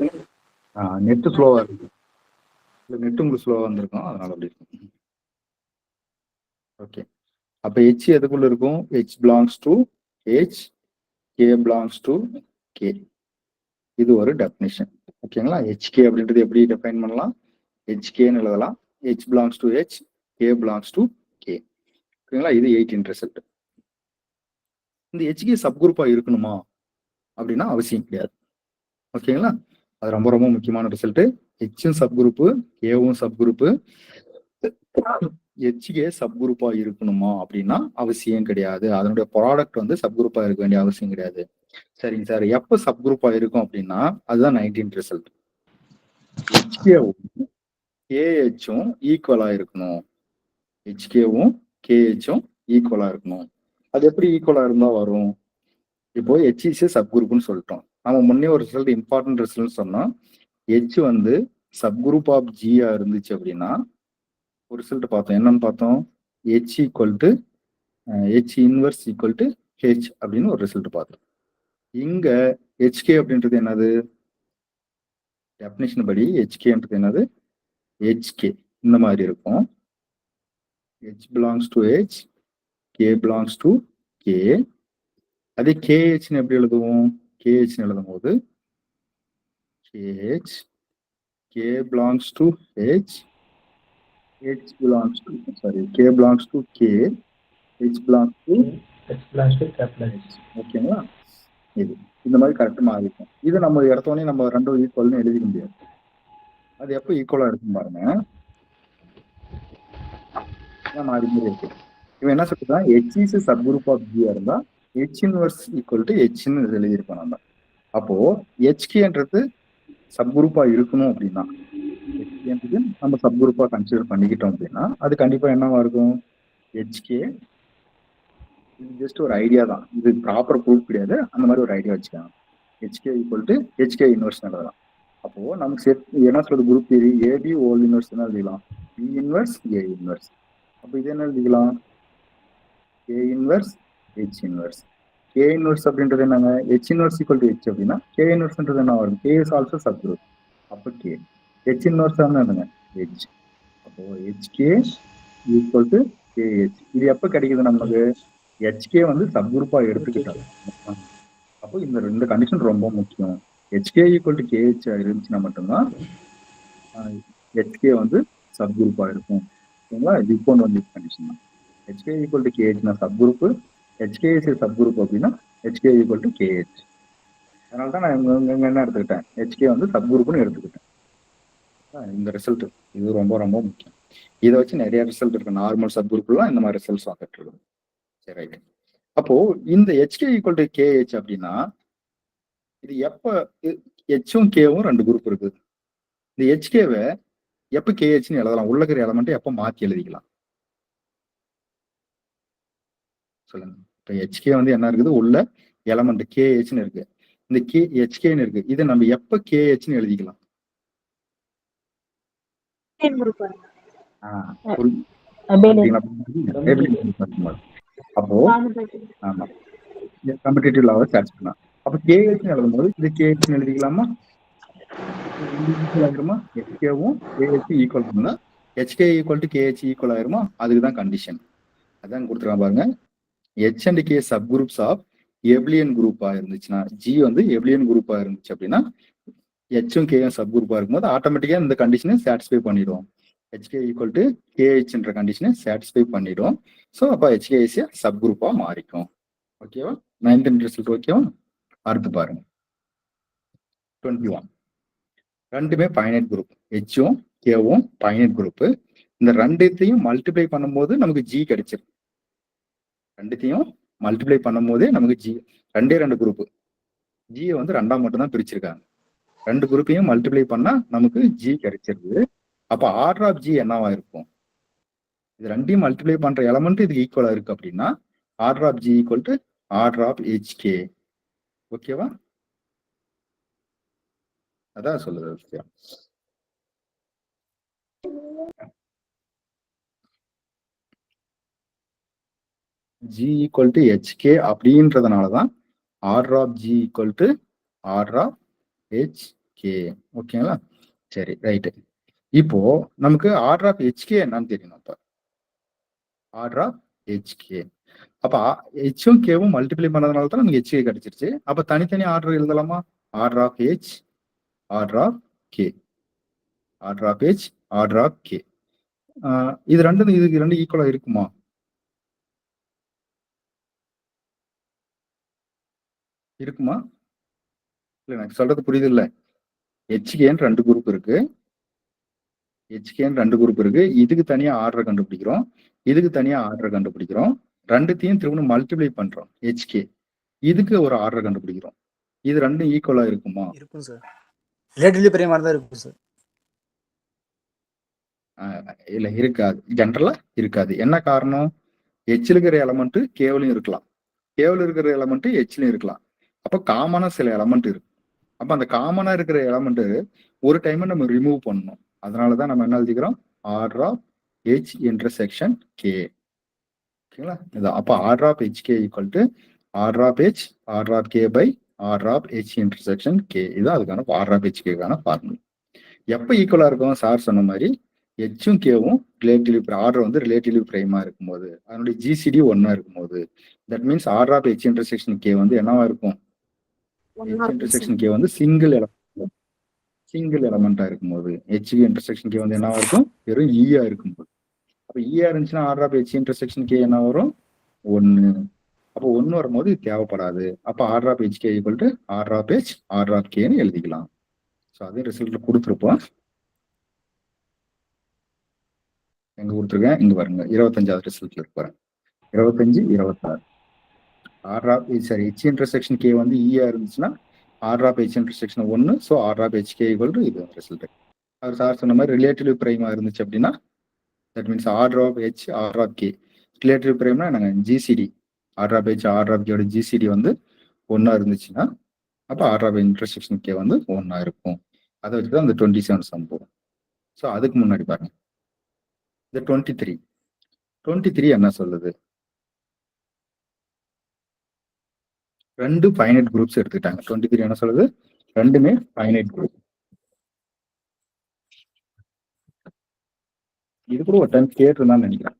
நெட் ஸ்லோவா இருக்கு. நெட் உங்களுக்கு ஸ்லோவா வந்திருக்கும், அதனால அப்படி இருக்கும். ஓகே, அப்ப H எதுக்குள்ள இருக்கும்? H belongs to H, K belongs to K. இது ஒரு டெஃபினிஷன். ஓகேங்களா? HK அப்படின்றது எப்படி டிஃபைன் பண்ணலாம்? HKன்னு எழுதலாம். H belongs to H, K belongs to K. ஓகேங்களா? இது 18th ரிசல்ட். இந்த HK சப் குரூப்பா இருக்கணுமா அப்படின்னா அவசியம் கிடையாது. ஓகேங்களா? அது ரொம்ப ரொம்ப முக்கியமான ரிசல்ட். ஹெச்சும் சப் குரூப், கேவும் சப் குரூப். HK சப் குரூப்பா இருக்கணுமா அப்படின்னா அவசியம் கிடையாது. அதனுடைய ப்ராடக்ட் வந்து சப் குரூப்பா இருக்க வேண்டிய அவசியம் கிடையாது. சரிங்க சார், எப்ப சப் குரூப்பா இருக்கும் அப்படின்னா அதுதான் 19th ரிசல்ட். HKவும் KHும் ஈக்குவலா இருக்கணும். HKவும் KHும் ஈக்குவலா இருக்கணும். அது எப்படி ஈக்குவலா இருந்தா வரும்? இப்போ H சப் குரூப்னு சொல்லிட்டோம். நம்ம முன்னே ஒரு ரிசல்ட் இம்பார்ட்டன்ட் ரிசல்ட் சொன்னோம். H வந்து சப் குரூப் ஆஃப் ஜியா இருந்துச்சு அப்படின்னா ஒரு ரிசல்ட் பார்த்தோம். என்னன்னு பார்த்தோம்? H equal to H inverse equal to H அப்படின்னு ஒரு ரிசல்ட் பார்த்தோம். இங்க HK அப்படின்றது என்னது? டெஃபினிஷன் படி HKன்றது என்னது? HK இந்த மாதிரி இருக்கும். H belongs to H, K belongs to K. அதே KHன்னு எப்படி எழுதுவோம்? KHன்னு எழுதும் போது KH, K belongs to H, H belongs to, sorry, K belongs to K, H belongs to H. ஓகேங்களா? இது இந்த மாதிரி கரெக்ட் மாறிக்கும். இது நம்ம இடத்தோடனே நம்ம ரெண்டும் ஈக்குவல்னு எழுதிக்க முடியாது. அது எப்போ ஈக்குவலா இருக்கும் பாருங்க. மாறி மாறி இருக்கு. இவன் என்ன சொல்றான்? H is subgroup of G இருந்தா H இன்வர்ஸ் ஈக்குவல் டு Hன்னு எழுதியிருப்பான் நம்ம. அப்போ HKன்றது சப் குரூப்பா இருக்கணும் அப்படின்னா HKன்றது நம்ம சப் குரூப்பா கன்சிடர் பண்ணிக்கிட்டோம் அப்படின்னா அது கண்டிப்பா என்னவா இருக்கும்? HK. இது ஜஸ்ட் ஒரு ஐடியா தான், இது ப்ராப்பர் ப்ரூஃப் கிடையாது. அந்த மாதிரி ஒரு ஐடியா வச்சுக்காங்க. HK equal to HK inverse எழுதலாம். அப்போ நமக்கு என்ன சொல்றது? Group theory AB whole inverse என்ன எழுதிக்கலாம்? B inverse A inverse. அப்போ இது என்ன எழுதிக்கலாம்? K inverse H inverse. K inverse அப்படின்றது என்னங்க? H inverse equal to H அப்படின்னா K இன்வர்ஸ்ன்றது என்ன வரும்? K is also subgroup. அப்போ K ஹெச் இன்வர்ஸ் என்னங்க ஹெச். அப்போ ஹெச்கே ஈக்குவல் டு கேஹெச். இது எப்ப கிடைக்குது நமக்கு? ஹெச்கே வந்து சப் குரூப்பா எடுத்துக்கிட்டாங்க. அப்போ இந்த ரெண்டு கண்டிஷன் ரொம்ப முக்கியம். ஹெச்கே ஈக்குவல் டு கேஹெச் இருந்துச்சுன்னா மட்டும்தான் ஹெச்கே வந்து சப் குரூப்பா இருக்கும். ஓகேங்களா? இது இப்போ வந்து கண்டிஷன் தான். ஹெச்கே ஈக்குவல் டு கேஹெச்னா subgroup, HK is subgroup அப்படின்னா ஹெச்கே ஈக்குவல் டு கேஹெச். அதனால தான் நான் இங்க என்ன எடுத்துக்கிட்டேன், ஹெச்கே வந்து சப் குரூப்னு எடுத்துக்கிட்டேன். இந்த ரிசல்ட் இது ரொம்ப ரொம்ப முக்கியம். இதை வச்சு நிறைய ரிசல்ட் இருக்கு. நார்மல் சப் குரூப்லாம் இந்த மாதிரி ரிசல்ட்ஸ் வந்துட்டு இருக்கு. சரி, ரைட். அப்போ இந்த ஹெச்கே ஈக்குவல் டு கேஹெச் அப்படின்னா இது எப்ப ஹெச்சும் கேவும் ரெண்டு குரூப் இருக்குது. இந்த ஹெச்கேவை எப்ப கேஹெச்னு எழுதலாம்? உள்ள இருக்கிற எலமெண்ட் எப்ப மாத்தி எழுதிக்கலாம் சொல்லுங்க. இப்ப ஹெச்கே வந்து என்ன இருக்குது? உள்ள எலமெண்ட் கேஹெச்னு இருக்கு. இந்த ஹெச்கேன்னு இருக்கு. இதை நம்ம எப்ப கேஹெச்னு எழுதிக்கலாம்? அப்போ ஆமா, கம்பெட்டிட்டிவ் லாவை சர்ச் பண்ணலாம். அப்ப கேஹெச்னு எழுதும் போது இது கேஹெச்னு எழுதிக்கலாமா? ஆயிருமா? ஹெச்கேவும் கேஹெச் ஈக்குவல் பண்ணா HK equal to KH equal ஆயிருமா? அதுக்குதான் கண்டிஷன். அதான் கொடுத்துருக்கான் பாருங்க. H and K subgroups of abelian குரூப்பா இருந்துச்சுன்னா, ஜி வந்து எப்லியன் குரூப்பா இருந்துச்சு அப்படின்னா ஹெச்சும் கேயும் சப் குரூப்பா இருக்கும்போது ஆட்டோமேட்டிக்கா இந்த கண்டிஷனை சாட்டிஸ்ஃபை பண்ணிடும். ஹெச்கே ஈக்குவல் டு கேஹெச்ன்ற கண்டிஷனை சாட்டிஸ்ஃபை பண்ணிடும். ஸோ அப்போ ஹெச்கேஎஸ்ஏ சப் குரூப்பா மாறிக்கும். ஓகேவா? 9th ரிசல்ட் ஓகேவா? அடுத்து பாருங்க 21. ரெண்டுமே பைனைட் குரூப். ஹெச்சும் கேவும் பைனைட் குரூப். இந்த ரெண்டுத்தையும் மல்டிப்ளை பண்ணும்போது நமக்கு ஜி கிடைச்சிருக்கு. ரெண்டுத்தையும் மல்டிப்ளை பண்ணும் போதே நமக்கு ஜி, ரெண்டு குரூப். ஜியை வந்து ரெண்டாம் மட்டும் தான் பிரிச்சிருக்காங்க. ரெண்டு குரூப்பையும் மல்டிப்ளை பண்ணா நமக்கு ஜி கிடைச்சிருக்கு. அப்ப ஆர்டர் ஆஃப் ஜி என்னவா இருக்கும்? இது ரெண்டையும் மல்டிப்ளை பண்ற எலமெண்ட் இதுக்கு ஈக்குவலா இருக்கு அப்படின்னா order of G equal to order of HK. ஓகேவா? அதான் சொல்லுது விஷயம். ஜி ஈக்குவல் டு ஹெச்கே அப்படின்றதுனாலதான் order of G equal to order of HK. ஓகேங்களா? சரி, ரைட்டு. இப்போ நமக்கு ஆர்டர் ஆஃப் ஹெச்கே என்னன்னு தெரியணும். அப்ப ஆர்டர் ஆஃப் ஹெச்கே, அப்ப ஹெச்சும் கேவும் மல்டிப்ளை பண்ணதுனால தான் நமக்கு ஹெச்கே கிடைச்சிருச்சு. அப்ப தனித்தனி ஆர்டர் எழுதலாமா? Order of H, order of K, order of H, order of K. இது ரெண்டும் இதுக்கு ரெண்டு ஈக்குவலா இருக்குமா? இருக்குமா? இல்ல, எனக்கு சொல்றது புரியுது இல்ல? ஹெச்கேன்னு ரெண்டு குரூப் இருக்கு. ஹெச்கேன்னு ரெண்டு குரூப் இருக்கு. இதுக்கு தனியா ஆர்டர் கண்டுபிடிக்கிறோம், இதுக்கு தனியா ஆர்டர் கண்டுபிடிக்கிறோம். ரெண்டுத்தையும் திரும்ப மல்டிப்ளை பண்றோம் ஹெச்கே. இதுக்கு ஒரு ஆர்டர் கண்டுபிடிக்கிறோம். இது ரெண்டும் ஈக்குவலா இருக்குமா? இருக்கும் சார். ரிலேட்டிவ்லி பெரிய மாதிரி தான் இருக்கும் சார். இல்ல, இருக்காது. ஜென்ரலா இருக்காது. என்ன காரணம்? ஹெச்ல இருக்கிற எலமெண்ட் கேவலையும் இருக்கலாம், கேவல இருக்கிற எலமெண்ட் ஹெச்லயும் இருக்கலாம். அப்ப காமனா சில எலமெண்ட் இருக்கு. அப்ப அந்த காமனா இருக்கிற எலமெண்ட் ஒரு டைம் நம்ம ரிமூவ் பண்ணணும். அதனாலதான் நம்ம என்ன எழுதிக்கிறோம்? Order of H intersection K. ஓகேங்களா? இதான். அப்ப order of H K equal to order of H, order of K by order of H intersection K. இதுதான் அதுக்கான ஆர்டர் ஆஃப் ஹெச் கேக்கான ஃபார்முலா. எப்ப ஈக்குவலா இருக்கும்? சார் சொன்ன மாதிரி ஹெச்சும் கேவும் ரிலேட்டிவ்லி ஆர்டர் வந்து ரிலேட்டிவ்லி பிரைமா இருக்கும்போது, அதனுடைய ஜிசிடி ஒன்னா இருக்கும்போது, that means order of H intersection K வந்து என்னவா இருக்கும்? ஹெச் இன்டர்செக்ஷன் கே வந்து சிங்கிள் எலமெண்டா இருக்கும்போது, ஹெச் இன்டர்செக்ஷன் கே வந்து என்னவா இருக்கும்? வெறும் ஈயா இருக்கும்போது. அப்ப ஈயா இருந்துச்சுன்னா order of H intersection K என்ன வரும்? 1. அப்போ 1 வரும்போது இது தேவைப்படாது. அப்ப order of H K equal to order of H, order of கேன்னு எழுதிக்கலாம். ஸோ அதே ரிசல்ட்ல கொடுத்துருப்போம். எங்க கொடுத்துருக்கேன்? இங்க பாருங்க, 25வது ரிசல்ட்ல இருப்பாரு. 25, 26. Order of H intersection K வந்து ஈயா இருந்துச்சுன்னா order of H intersection 1. So order of H K equal to இது ரிசல்ட். அவர் சார் சொன்ன மாதிரி ரிலேட்டிவ் பிரைமா இருந்துச்சு அப்படின்னா that means order of H, order of K. Relative பிரைம்னா நாங்கள் GCD, order of H, order of கேயோட ஜிசிடி வந்து 1 இருந்துச்சுன்னா அப்போ ஆர்டர் ஆஃப் இன்டர்செக்ஷன் கே வந்து 1 இருக்கும். அதை வச்சுதான் அந்த 27 சம் போகும். ஸோ அதுக்கு முன்னாடி பாருங்க இந்த 23 என்ன சொல்லுது? ரெண்டு ஃபைனைட் குரூப்ஸ் எடுத்துக்கிட்டாங்க. 23 என்ன சொல்லுது? ரெண்டுமே ஃபைனைட் குரூப். இது கூட ஒரு டைம் கேட்டிருந்தான்னு நினைக்கிறேன்.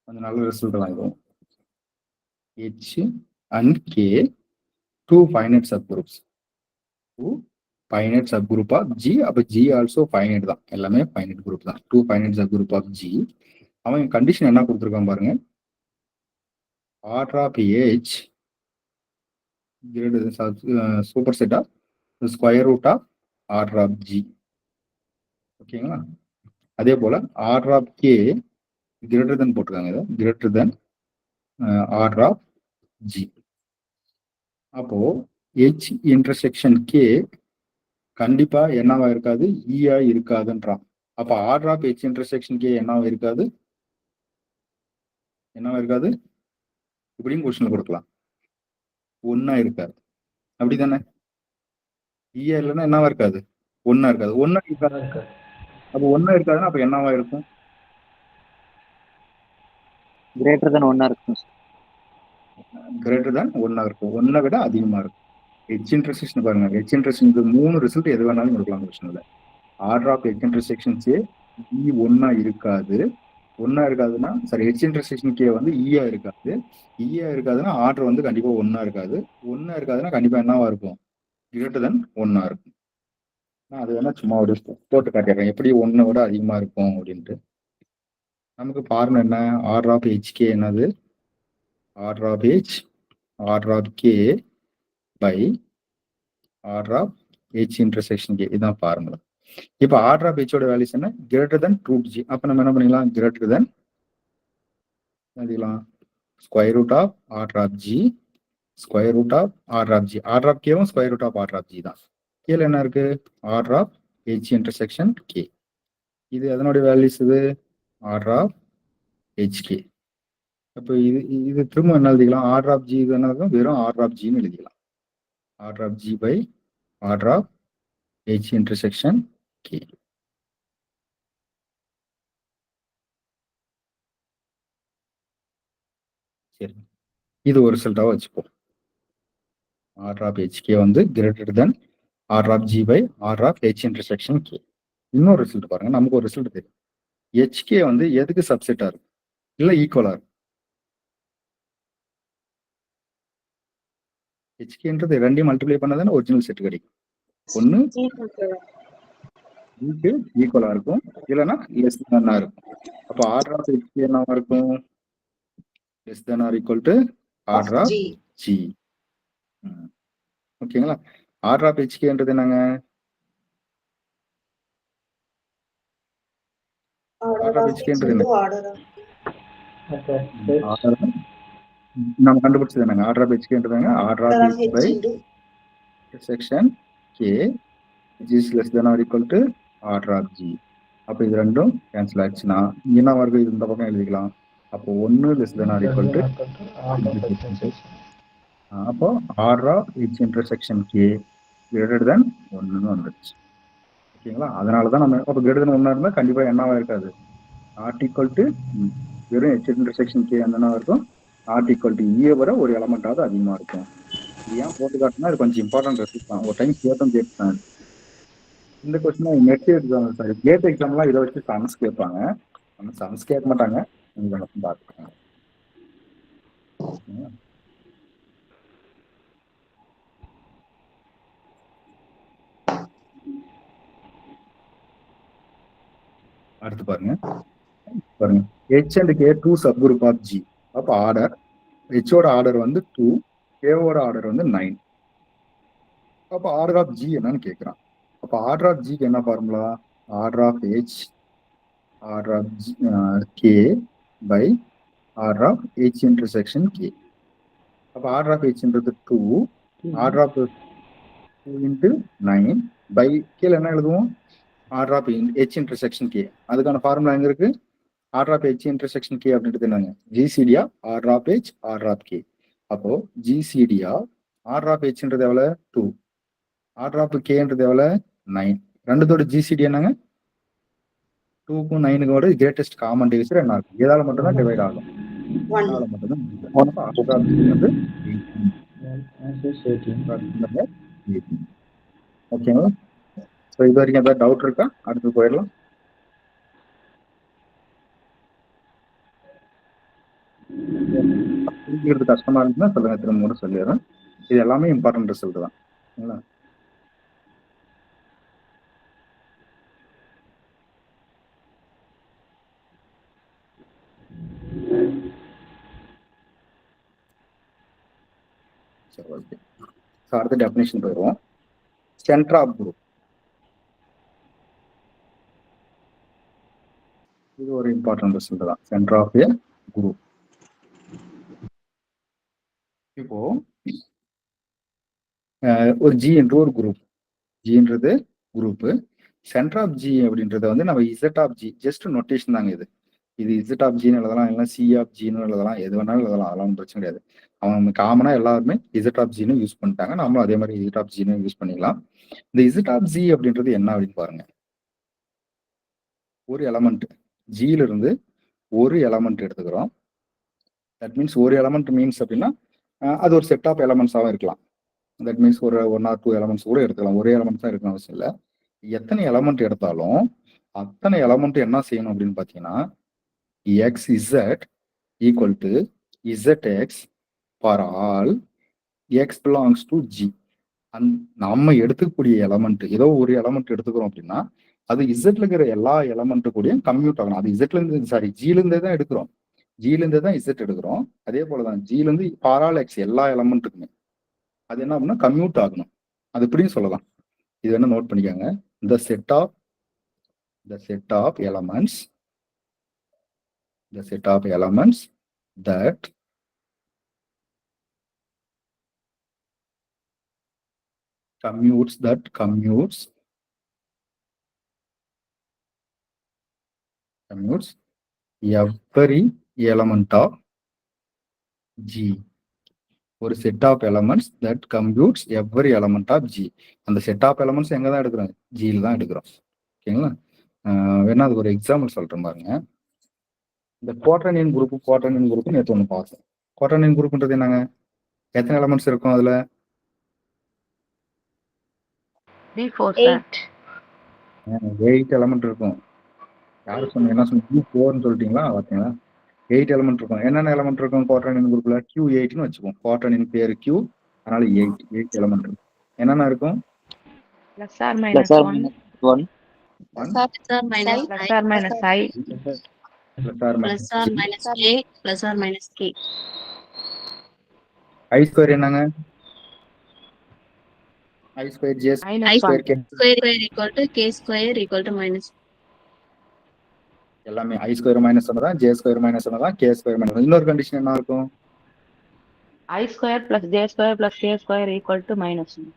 கொஞ்சம் நல்ல ரிசல்ட் தான் இதுவும். H and K, two finite subgroups. Two finite subgroup of G. அப்ப G also finite தான், எல்லாமே finite group தான். Two finite subgroup of G. அவன் கண்டிஷன் என்ன கொடுத்துருக்கான் பாருங்க. Order of H greater than superset of the square root of order of G. ஓகேங்களா? அதே போல order of K greater than போட்டுருக்காங்க, இது greater than order of G. அப்போ H intersection K கண்டிப்பா என்னவா இருக்காது, ஈயா இருக்காதுன்றான். அப்ப order of H intersection K என்னவா இருக்காது, இப்படியும் கொஸ்டின் கொடுக்கலாம். ஒன்னா இருக்காது, அப்படிதானே? ஈயா இல்லைன்னா என்னவா இருக்காது, ஒன்னா இருக்காது. ஒன்னா இருக்காது. அப்ப ஒன்னா இருக்காதுன்னா அப்ப என்னவா இருக்கும், கிரேட்டர் தென் 1 இருக்கும். கிரேட்டர் தென் 1 இருக்கும், 1 விட அதிகமா இருக்கும். H இன்டர்செக்ஷன் பாருங்க, H இன்டர்செக்ஷன் 3 ரிசல்ட் எது வேணாலும் கொடுக்கலாம் கொஸ்டின்ல. Order of H intersection K E ஒன்னா இருக்காது. ஒன்னா இருக்காதுன்னா சரி, H இன்டர்செக்ஷன் K வந்து ஈயா இருக்காது. ஈயா இருக்காதுன்னா ஆர்டர் வந்து கண்டிப்பா ஒன்னா இருக்காது. ஒன்னா இருக்காதுன்னா கண்டிப்பா என்னவா இருக்கும், கிரேட்டர் தென் 1 இருக்கும். நான் அது வேணா சும்மா ஒரு போட்டு காட்டிடுறேன் எப்படி 1 விட அதிகமா இருக்கும் அப்படின்ட்டு. நமக்கு ஃபார்முலா என்ன, ஆர்டர் ஆஃப் HK என்னது, order of H order of K by order of H intersection K, இதுதான் ஃபார்முலா. இப்போ ஆர்டர் ஆஃப் H ஓட வேல்யூஸ் என்ன, கிரேட்டர் தென் ரூட் G. அப்ப நம்ம என்ன பண்ணிக்கலாம், கிரேட்டர் தென் எழுதிக்கலாம் square root of order of G square root of order of G. Order of Kவும் square root of order of G தான். கீழே என்ன இருக்கு, order of H intersection K. இது அதனுடைய வேல்யூஸ், இது ஆர்டர் ஆஃப் HK. அப்போ இது திரும்ப என்ன எழுதிக்கலாம், ஆர்டர் ஆஃப் G இது என்ன இருக்கும், வெறும் ஆர்டர் ஆஃப் Gன்னு எழுதிக்கலாம். Order of G by order of H intersection K. சரி, இது ஒரு ரிசல்ட்டாக வச்சுப்போம். ஆர்டர் ஆஃப் HK வந்து greater than order of G by order of H intersection K. இன்னொரு ரிசல்ட் பாருங்க, நமக்கு ஒரு ரிசல்ட் தெரியும். HK வந்து எதுக்கு சப்செட்டா இருக்கும், இல்ல ஈக்குவலா இருக்கும். HKன்றது ரெண்டையும் மல்டிப்ளை பண்ணாதானே ஒரிஜினல் செட் கிடைக்கும். ஒன்னு Gக்கு ஈக்குவலா இருக்கும், இல்லைன்னா லெஸ் தென்னா இருக்கும். அப்போ ஆர்டர் ஆஃப் HK என்னவா இருக்கும், less than or equal to order of G. ஓகேங்களா? ஆர்டர் ஆஃப் HKன்றது என்னங்க, ஆர்டர் ஆஃப் HKன்றது என்ன, நம்ம கண்டுபிடிச்சது என்னங்க, ஆர்டர் ஆஃப் HKன்றதுங்க order of H by section K is less than or equal to order of G. அப்போ இது ரெண்டும் கேன்சல் ஆச்சுன்னா என்ன வருது, இந்த பக்கம் எழுதிக்கலாம். அப்போ 1 less than or equal to, அப்போ order of H intersection K greater than 1ன்னு வந்துருச்சு. ஓகேங்களா? அதனால தான் நம்ம அப்போ கிரேட்டர் தென் 1 இருந்தால் கண்டிப்பா என்னவா இருக்காது, நாட் ஈக்குவல் டு வெறும் H இன்டர்செக்ஷன் K என்னவா இருக்கும், நாட் ஈக்குவல் டு E வர ஒரு எலமெண்டாவது அதிகமா இருக்கும். இது ஏன் போட்டு காட்டினா இது கொஞ்சம் இம்பார்ட்டன்ட் ரிசல்ட் தான். ஒரு டைம் கேட்டாங்க இந்த question NET exam, sorry GATE எக்ஸாம்லாம் இதை வச்சு சம்ஸ் கேட்பாங்க. நம்ம சம்ஸ் கேட்க மாட்டாங்க, நீங்க மட்டும் பார்த்துக்கோங்க. அடுத்து பாருங்க, H and K two subgroup of G. அப்போ ஆர்டர் H ஓட ஆர்டர் வந்து 2, K ஓட ஆர்டர் வந்து 9. அப்போ ஆர்டர் ஆஃப் G என்னன்னு கேட்குறான். அப்போ ஆர்டர் ஆஃப் Gக்கு என்ன formula, order of H order of K by order of H intersection K. அப்போ ஆர்டர் ஆஃப் Hன்றது 2, ஆர்டர் ஆஃப் 2 இன்ட்டு 9 பை கீழே என்ன எழுதுவோம், order of H intersection K. அதுக்கான ஃபார்முலா எங்க இருக்கு, order of H intersection K அப்படின்றது என்னங்க, ஜிசிடியா order of H order of K. அப்போ ஜிசிடியா ஆர்டர் ஆஃப் Hன்றது எவ்வளோ 2, ஆர்டர் ஆஃப் Kன்றது எவ்வளோ 9. ரெண்டுத்தோட ஜிசிடி என்னங்க, 2க்கும் 9க்கும் கிரேட்டஸ்ட் காமன் டிவிசர் என்ன இருக்கும், ஏதால மட்டும்தான் டிவைட் ஆகும், அதனால மட்டும்தான். ஆர்டர் ஆஃப் G வந்து 18. ஓகேங்களா? ஸோ இது வரைக்கும் ஏதாவது டவுட் இருக்கா, அடுத்து போயிடலாம். புரிஞ்சுக்கிறது கஷ்டமா இருந்துச்சுன்னா சொல்லுங்க, திரும்ப கூட சொல்லிடுறேன். இது எல்லாமே இம்பார்ட்டன்ட் ரிசல்ட் தான். சரிங்களா? சரி, ஓகே. ஸோ அடுத்த டெஃபினேஷன் போயிடுவோம். சென்டர் ஆஃப் குரூப், இது ஒரு இம்பார்ட்டன்ட் ரிசல்ட் தான். Centre of a group. இப்போ ஒரு ஜி என்ற ஒரு குரூப், ஜின்றது குரூப்பு, சென்டர் ஆஃப் ஜி அப்படின்றத வந்து நம்ம Z of G, just notation தாங்க இது. இது இசட் ஆஃப் ஜின்னு எழுதலாம், இல்லைன்னா சி ஆஃப் ஜின்னு எழுதலாம், எது வேணாலும் எழுதலாம், அதெல்லாம் ஒன்றும் பிரச்சனை கிடையாது. அவங்க காமனா எல்லாருமே இசட் ஆஃப் ஜின்னு யூஸ் பண்ணிட்டாங்க, நம்மளும் அதே மாதிரி இசட் ஆஃப் ஜின்னு யூஸ் பண்ணிக்கலாம். இந்த இசட் ஆஃப் ஜி அப்படின்றது என்ன அப்படின்னு பாருங்க. ஒரு எலமெண்ட் ஜியில இருந்து ஒரு எலமெண்ட் எடுத்துக்கிறோம். தட் மீன்ஸ் ஒரு எலமெண்ட் மீன்ஸ் அப்படின்னா அது ஒரு செட் ஆஃப் எலமெண்ட்ஸாகவும் இருக்கலாம். தட் மீன்ஸ் ஒரு 1 or 2 எலமெண்ட்ஸ் கூட எடுத்துக்கலாம். ஒரே எலமெண்ட் தான் இருக்கணும் அவசியம் இல்லை. எத்தனை எலமெண்ட் எடுத்தாலும் அத்தனை எலமெண்ட் என்ன செய்யணும் அப்படின்னு பார்த்தீங்கன்னா, X Z equal to ZX for all X belongs to G. நம்ம எடுத்துக்கூடிய எலமெண்ட், ஏதோ ஒரு எலமெண்ட் எடுத்துக்கிறோம் அப்படின்னா அது இசட்ல இருக்கிற எல்லா எலமெண்ட்டு கூடயும் கம்யூட் ஆகணும். அது இசட்ல இருந்து, சாரி, ஜில இருந்தே தான் எடுக்கிறோம், ஜில இருந்து தான் இசட் எடுக்கிறோம். அதே போலதான் ஜில இருந்து ஃபார் ஆல் எக்ஸ் எல்லா எலமெண்ட்டுக்குமே அது என்ன அப்படின்னா கம்யூட் ஆகணும். அது இப்படின்னு சொல்லலாம். இது என்ன நோட் பண்ணிக்காங்க. the set of elements that commutes every element of G. ஒரு set of elements that commutes every element of G. அந்த செட் ஆஃப் எலமெண்ட்ஸ் எங்கே தான் எடுக்கிறோம், ஜியில் தான் எடுக்கிறோம். ஓகேங்களா? வேணா அதுக்கு ஒரு எக்ஸாம்பிள் சொல்கிறேன் பாருங்க. இந்த குவாட்ரனியன் குரூப் நேற்று ஒன்று பார்த்தோம். குவாட்ரனியன் குரூப்ன்றது என்னங்க, எத்தனை எலமெண்ட்ஸ் இருக்கும் அதில்? 8 எலமெண்ட் இருக்கும். யாரு சொன்னீங்க, என்ன சொன்னீங்க, 4ன்னு சொல்லிட்டீங்களா? பார்த்தீங்களா, 8 எலமெண்ட் இருக்கும். என்னென்ன எலமெண்ட் இருக்கும் குவாட்ரனியன் குரூப்ல? Q8ன்னு வச்சுப்போம். குவாட்ரனியன் பேர் Q, அதனால 8 எலமெண்ட் இருக்கும். என்னென்ன இருக்கும்? Plus or minus Plus or 1. minus 1. Plus or minus Plus or minus I. Plus or minus Plus or minus K. Plus or minus K. I square என்னங்க? I square J Minus square K Square equal to K square equal to minus. எல்லாமே I square minus ஒன்று தான், J square minus ஒன்று தான், K square minus. இன்னொரு condition என்ன இருக்கும்? I square plus J square plus K square equal to minus 1.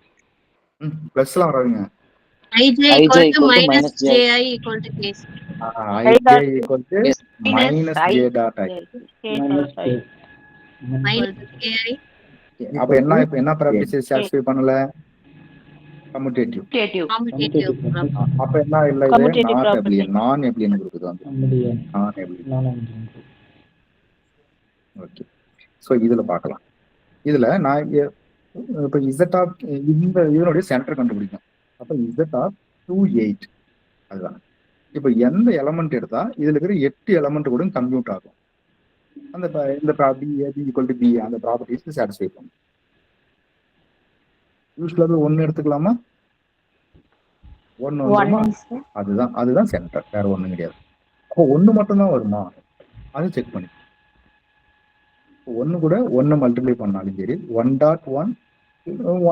பிளஸ்லாம் வராதுங்க. Ij equal to minus Ji equal to K. Ij equal to minus J dot I. K dot I. Minus Ki. அப்ப என்ன property satisfy பண்ணல? Commutative. Commutative. அப்ப என்ன இல்ல, இது Commutative property. நான் எப்ளியன் group வந்து நான் எப்ளியன். ஓகே, ஸோ இதுல பார்க்கலாம். இதுல நான் இப்போ இசட் ஆஃப் இதனுடைய சென்டர் கண்டுபிடிக்கும். அப்போ இசட் ஆஃப் 28 அதுதான். இப்போ எந்த எலமெண்ட் எடுத்தா இதுல இருக்கிற 8 எலமெண்ட் கூட கம்ப்யூட் ஆகும். அந்த இந்த property AB equal to B அந்த ப்ராப்பர்ட்டிஸ் சாட்டிஸ்ஃபை பண்ணும். யூஸ்வலாக 1 எடுத்துக்கலாமா? 1 வந்துருமா? அதுதான் சென்டர், வேற ஒண்ணும் கிடையாது. அப்போ 1 மட்டும்தான் வருமா அது செக் பண்ணி 1 கூட 1 மல்டிப்ளை பண்ணாலும் சரி, 1.1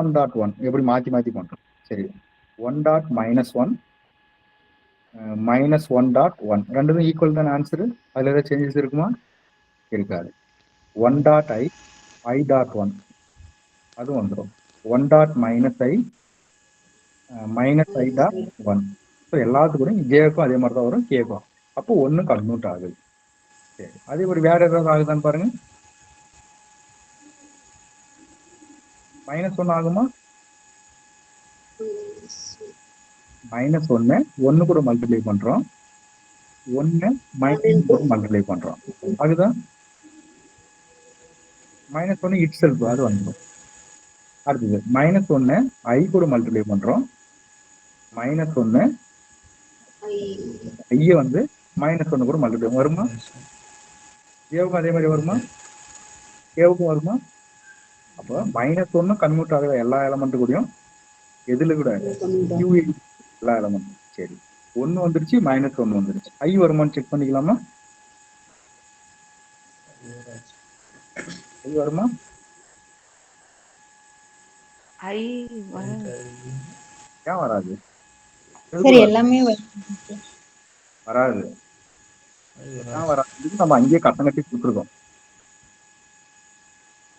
1.1 எப்படி மாத்தி பண்றோம். சரி, 1. -1 -1.1 ரெண்டுமே ஈக்குவல் தான் ஆன்சரு. அதுல ஏதாவது சேஞ்சஸ் இருக்குமா? இருக்காது. 1.i i.1 அதுவும் வந்துடும். 1.-i -i.1. ஸோ எல்லாத்துக்கும் ஜேக்கும் அதே மாதிரி தான் வரும், கேக்கும். அப்போ 1 கம்ப்யூட் ஆகுது. சரி, அதே ஒரு வேற ஏதாவது ஆகுதான்னு பாருங்க. -1 ஆகுமா? -1 1 கூட மல்டிப்ளை பண்றோம், 1 -1 கூட மல்டிப்ளை பண்றோம், ஆகுதா? -1 இட் செல்ஃப் அது வந்துடும். அடுத்தது -1 i கூட மல்டிப்ளை பண்றோம், -1 ஐய வந்து -1 கூட மல்டிப்ளை வருமா? ஏவுக்கும் அதே மாதிரி வருமா? கேவுக்கும் வருமா? அப்போ -1 கன்வெர்ட் ஆகுற எல்லா எலமெண்ட் கூடயும் எதுல கூட QA எல்லா எலமெண்ட். சரி 1 வந்துருச்சு, -1 வந்துருச்சு. I வருமான்னு செக் பண்ணிக்கலாமா? I வருமா? I ஏன் வராது? சார் எல்லாமே வராது. ஏன் வராது? நம்ம அங்கேயே கட்டம் கட்டி கொடுத்துருக்கோம்.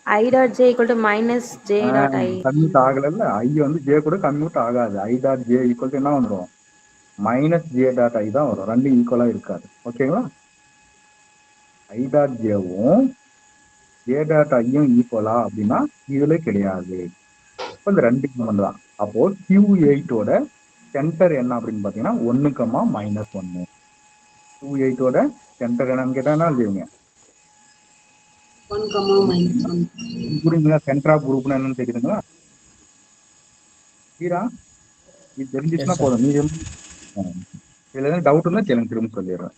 I dot j equal to minus j dot I. Commute ஆகல. I வந்து j கூட கம்யூட் ஆகாது. I டாட் j ஈக்குவல் என்ன வந்துடும்? -j டாட் I தான் வரும். ரெண்டும் ஈக்குவலா இருக்காது. ஓகேங்களா? I டாட் ஜேவும் j டாட் ஐயும் ஈக்குவலா அப்படின்னா இதுல கிடையாது. இப்போ இந்த ரெண்டு ஈக்குவல் தான். அப்போ Q8ஓட சென்டர் என்ன அப்படின்னு பாத்தீங்கன்னா 1,-1. Q8ஓட சென்டர் என்னன்னு கேட்டா என்ன எழுதுவீங்க? 1,-1. புரியுதுங்களா? சென்டர் ஆஃப் குரூப்னா என்னன்னு தெரியுதுங்களா? ஹீரா இது தெரிஞ்சிச்சுன்னா போதும். நீ இதுல எதாவது டவுட் இருந்தா கேளுங்க, திரும்ப சொல்லிடுறேன்.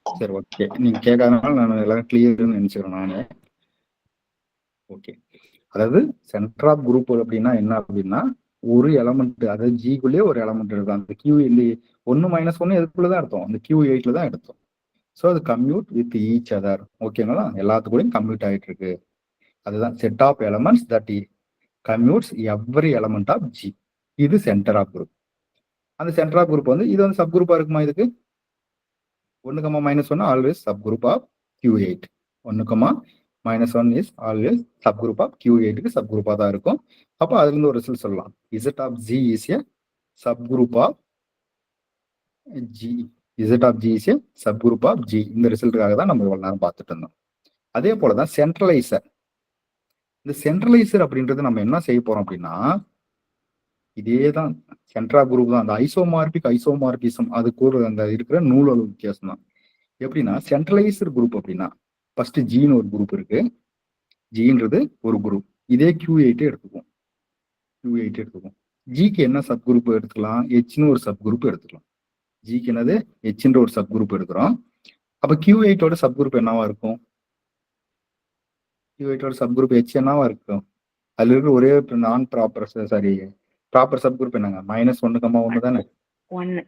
சரி ஓகே, நீங்க கேட்காதனால நான் எல்லாம் கிளியர்னு நினைச்சுக்கிறேன் நானே. ஓகே, அதாவது சென்டர் ஆஃப் குரூப் அப்படின்னா என்ன அப்படின்னா ஒரு எலமெண்ட், அதாவது ஜிக்குள்ளேயே ஒரு எலமெண்ட் இருக்கும். அந்த கியூ இந்த 1-1 எதுக்குள்ளதான் எடுத்தோம்? அந்த Q8ல தான் எடுத்தோம். ஸோ அது கம்யூட் வித் ஈச் அதர். ஓகேங்களா? எல்லாத்துக்கூடயும் கம்யூட் ஆகிட்டு இருக்கு. அதுதான் set of elements that commutes every element of G. இது சென்டர் ஆஃப் குரூப். அந்த சென்டர் ஆஃப் குரூப் வந்து இது வந்து சப் குரூப்பா இருக்குமா? இதுக்கு 1,-1 always subgroup of Q8. 1,-1 is always subgroup of Q8க்கு சப் குரூப்பா தான் இருக்கும். அப்போ அதுல இருந்து ஒரு ரிசல்ட் சொல்லலாம். Z of G is a subgroup of G. Z of G is a subgroup of G. இந்த ரிசல்ட்டுக்காக தான் நம்ம இவ்வளவு நேரம் பார்த்துட்டு இருந்தோம். அதே போலதான் சென்ட்ரலைசர். இந்த சென்ட்ரலைசர் அப்படின்றது நம்ம என்ன செய்ய போறோம் அப்படின்னா, இதேதான் சென்ட்ரா குரூப் தான். அந்த ஐசோமார்பிசம் அது கூட அந்த இருக்கிற நூலோட வித்தியாசம் தான். எப்படின்னா சென்ட்ரலைசர் குரூப் அப்படின்னா ஃபர்ஸ்ட் ஜின்னு ஒரு குரூப் இருக்கு. ஜின்றது ஒரு குரூப். இதே Q8 எடுத்துக்குவோம். Q8 எடுத்துக்குவோம். ஜிக்கு என்ன சப் குரூப் எடுத்துக்கலாம்? ஹெச்னு ஒரு சப் குரூப் எடுத்துக்கலாம். ஜிக்கு என்னது? ஹெச்ன்ற ஒரு சப் குரூப் எடுக்கிறோம். அப்ப Q8ஓட சப் குரூப் என்னவா இருக்கும்? Q8ஓட சப் குரூப் H என்னவா இருக்கும்? அதுல இருக்கிற ஒரே நான் ப்ராப்பர் ப்ராப்பர் சப் குரூப் என்னங்க? -1,1 தானே? 1.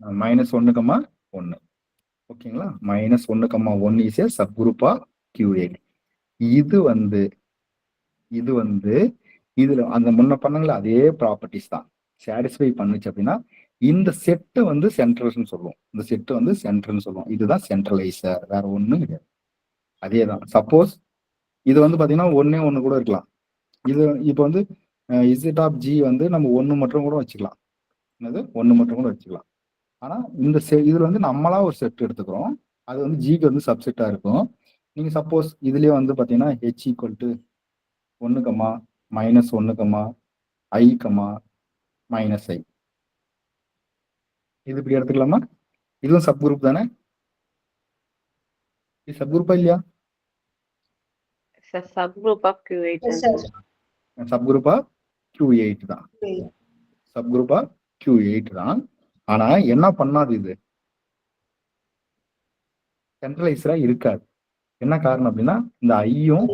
-1,1. ஓகேங்களா? -1,1 is a subgroup of Q8. இது வந்து இதுல அந்த முன்ன பண்ணல அதே ப்ராப்பர்ட்டிஸ் தான் சாட்டிஸ்ஃபை பண்ணுச்சு அப்படின்னா இந்த செட்டு வந்து சென்ட்ரல்னு சொல்லுவோம். இந்த செட்டு வந்து சென்ட்ரல்னு சொல்லுவோம். இதுதான் சென்ட்ரலைசர், வேற ஒண்ணும் கிடையாது. அதே தான். சப்போஸ் இது வந்து பாத்தீங்கன்னா 1 கூட இருக்கலாம். இது இப்போ வந்து Z ஆஃப் G வந்து நம்ம 1 மட்டும் கூட வச்சுக்கலாம். என்னது? 1 மட்டும் கூட வச்சுக்கலாம். ஆனா இந்த இதுல வந்து நம்மளா ஒரு செட் எடுத்துக்கிறோம். அது வந்து ஜிக்கு வந்து சப்செட்டா இருக்கும். நீங்க சப்போஸ் இதுலயே வந்து பாத்தீங்கன்னா H equal to 1, -1, I, -I இது இப்படி எடுத்துக்கலாமா? இதுவும் சப் குரூப் தானே? இது சப் குரூப்பா இல்லையா? It's a subgroup of Q8. Sub குரூப்பா Q8 தான். சப் குரூப்பா Q8 தான். ஆனா என்ன பண்ணாது? இது சென்ட்ரலைசரா இருக்காது. என்ன காரணம் அப்படின்னா இந்த ஐயும்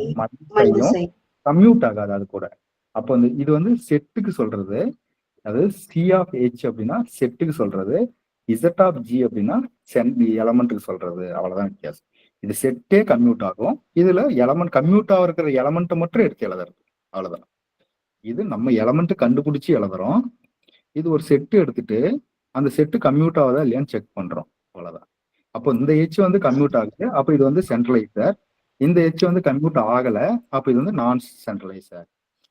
கம்யூட் ஆகாது அது கூட. அப்போ வந்து இது வந்து செட்டுக்கு சொல்றது, அதாவது C ஆஃப் H அப்படின்னா செட்டுக்கு சொல்றது, Z ஆஃப் G அப்படின்னா எலமெண்ட்டுக்கு சொல்றது. அவ்வளவுதான் வித்தியாசம். இது செட்டே கம்யூட் ஆகும். இதுல எலமெண்ட் கம்யூட் ஆகிற எலமெண்ட் மட்டும் எடுத்து எழுதுறது. அவ்வளவுதான். இது நம்ம எலமெண்ட் கண்டுபிடிச்சு எழுதுறோம். இது ஒரு செட்டு எடுத்துட்டு அந்த செட்டு கம்யூட் ஆகுதா இல்லையான்னு செக் பண்றோம். அவ்வளவுதான். அப்போ இந்த H வந்து கம்யூட் ஆகுது. அப்போ இது வந்து சென்ட்ரலைசர். இந்த H வந்து கம்யூட் ஆகல. அப்போ இது வந்து நான் சென்ட்ரலைசர்.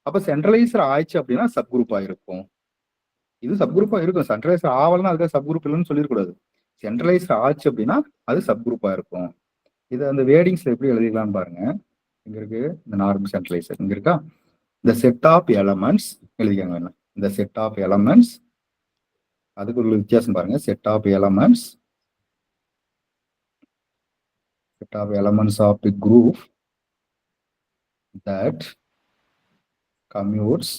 அப்ப சென்ட்ரலைசர் ஆயிடுச்சு அப்படின்னா சப் குரூப்பா இருக்கும். இது சப் குரூப்பா இருக்கும். சென்ட்ரலைசர் ஆவலன்னா அதுக்கு சப் குரூப் இல்லைன்னு சொல்லிடக்கூடாது. சென்ட்ரலைசர் ஆச்சு அப்படின்னா அது சப் குரூப்பா இருக்கும். இது அந்த வேர்டிங்ஸ்ல எப்படி எழுதிக்கலாம்னு பாருங்க. இங்க இருக்கு இந்த நார்மல் சென்ட்ரலைசர். இங்க இருக்கா? இந்த செட் ஆஃப் எலமெண்ட்ஸ் எழுதிக்காங்க. என்ன இந்த செட் ஆஃப் எலமெண்ட்ஸ், அதுக்கு ஒரு வித்தியாசம் பாருங்க. Set of elements of the group that commutes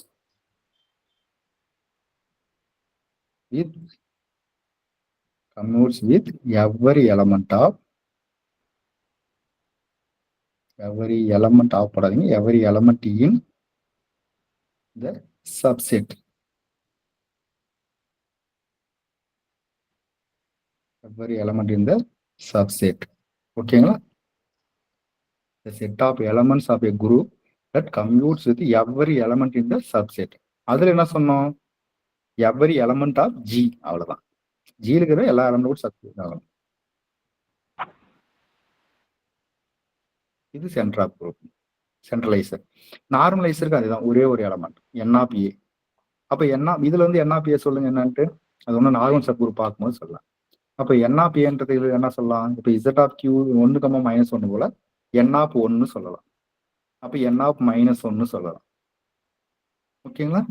with every element of போடாதீங்க, every element in the subset. Every element in the subset. ஓகேங்களா? The set of elements of a group that commutes with every element in the subset. அதுல என்ன சொன்னோம்? every element of G. அவ்வளவுதான். G இருக்கிற எல்லா element subset ஆகணும். இது centre of group. சென்ட்ரலைசர். நார்மலைசருக்கு அதுதான், ஒரே ஒரு எலமெண்ட் என் ஆஃப் ஏ. அப்ப இதுல வந்து என் ஆஃப் ஏ சொல்லுங்க என்னன்ட்டு. அது ஒண்ணு நார்மல் சப் குரூப் பார்க்கும்போது சொல்லலாம். அப்ப என் ஆஃப் ஏன்றது என்ன சொல்லலாம்? இப்ப இசட் ஆஃப் கியூ 1,-1 போல என் ஆஃப் 1 சொல்லலாம். அப்ப என் ஆஃப் -1 சொல்லலாம். ஓகேங்களா?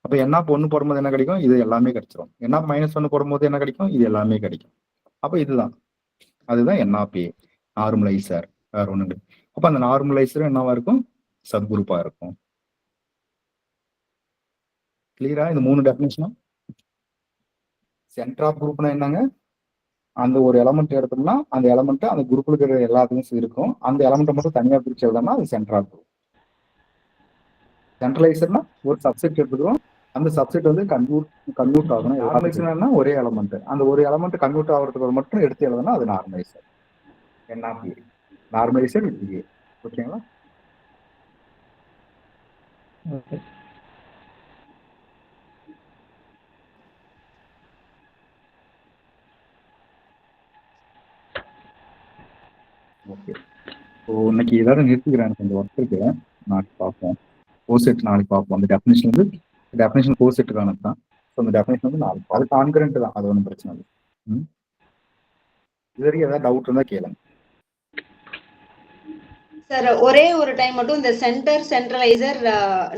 அப்ப என் ஆஃப் 1 போடும்போது என்ன கிடைக்கும்? இது எல்லாமே கிடைச்சிடும். என் ஆஃப் -1 போடும்போது என்ன கிடைக்கும்? இது எல்லாமே கிடைக்கும். அப்ப அதுதான் என் ஆஃப் ஏ நார்மலைசர். வேற ஒண்ணு. அப்ப அந்த நார்மலைசர் என்னவா இருக்கும்? சப் குரூப்பா இருக்கும். கிளியரா? இந்த 3 டெஃபினிஷனும். சென்டர் ஆஃப் குரூப்னா என்னங்க? அந்த ஒரு எலமெண்ட் எடுத்தோம்னா அந்த எலமெண்ட் அந்த குரூப்ல இருக்கிற எல்லாத்துக்கும் இருக்கும். அந்த எலமெண்ட்டை மட்டும் தனியா பிரிச்சு எழுதோம்னா அது சென்டர் ஆஃப் குரூப். சென்ட்ரலைசர்னா ஒரு சப்செட் எடுத்துக்கிறோம். அந்த சப்செட் வந்து கன்வெர்ட் ஆகணும். நார்மலைசர்னா ஒரே எலமெண்ட், அந்த ஒரு எலமெண்ட் கன்வெர்ட் ஆகிறதுக்கு மட்டும் எடுத்து எழுதணும். அது நார்மலைசர். என்ன நார்மலைசர் வித் ஏ. ஓகேங்களா? ஓகே. ஓகே. ஸோ இன்னைக்கு ஏதாவது நிறுத்திக்கிறேன், கொஞ்சம் ஒர்க் இருக்கு. நாளைக்கு பார்ப்போம். கோசெட் நாளைக்கு பார்ப்போம். அந்த டெஃபினேஷன் வந்து டெஃபினேஷன் கோசெட்டுக்கானது தான். ஸோ அந்த டெஃபினேஷன் வந்து நாளைக்கு அது கான்கரண்ட் தான். அது ஒன்றும் பிரச்சனை இல்லை. இது வரைக்கும் ஏதாவது டவுட் இருந்தால் கேளுங்க. சார் ஒரே ஒரு டைம் மட்டும் இந்த சென்ட்ரலைசர்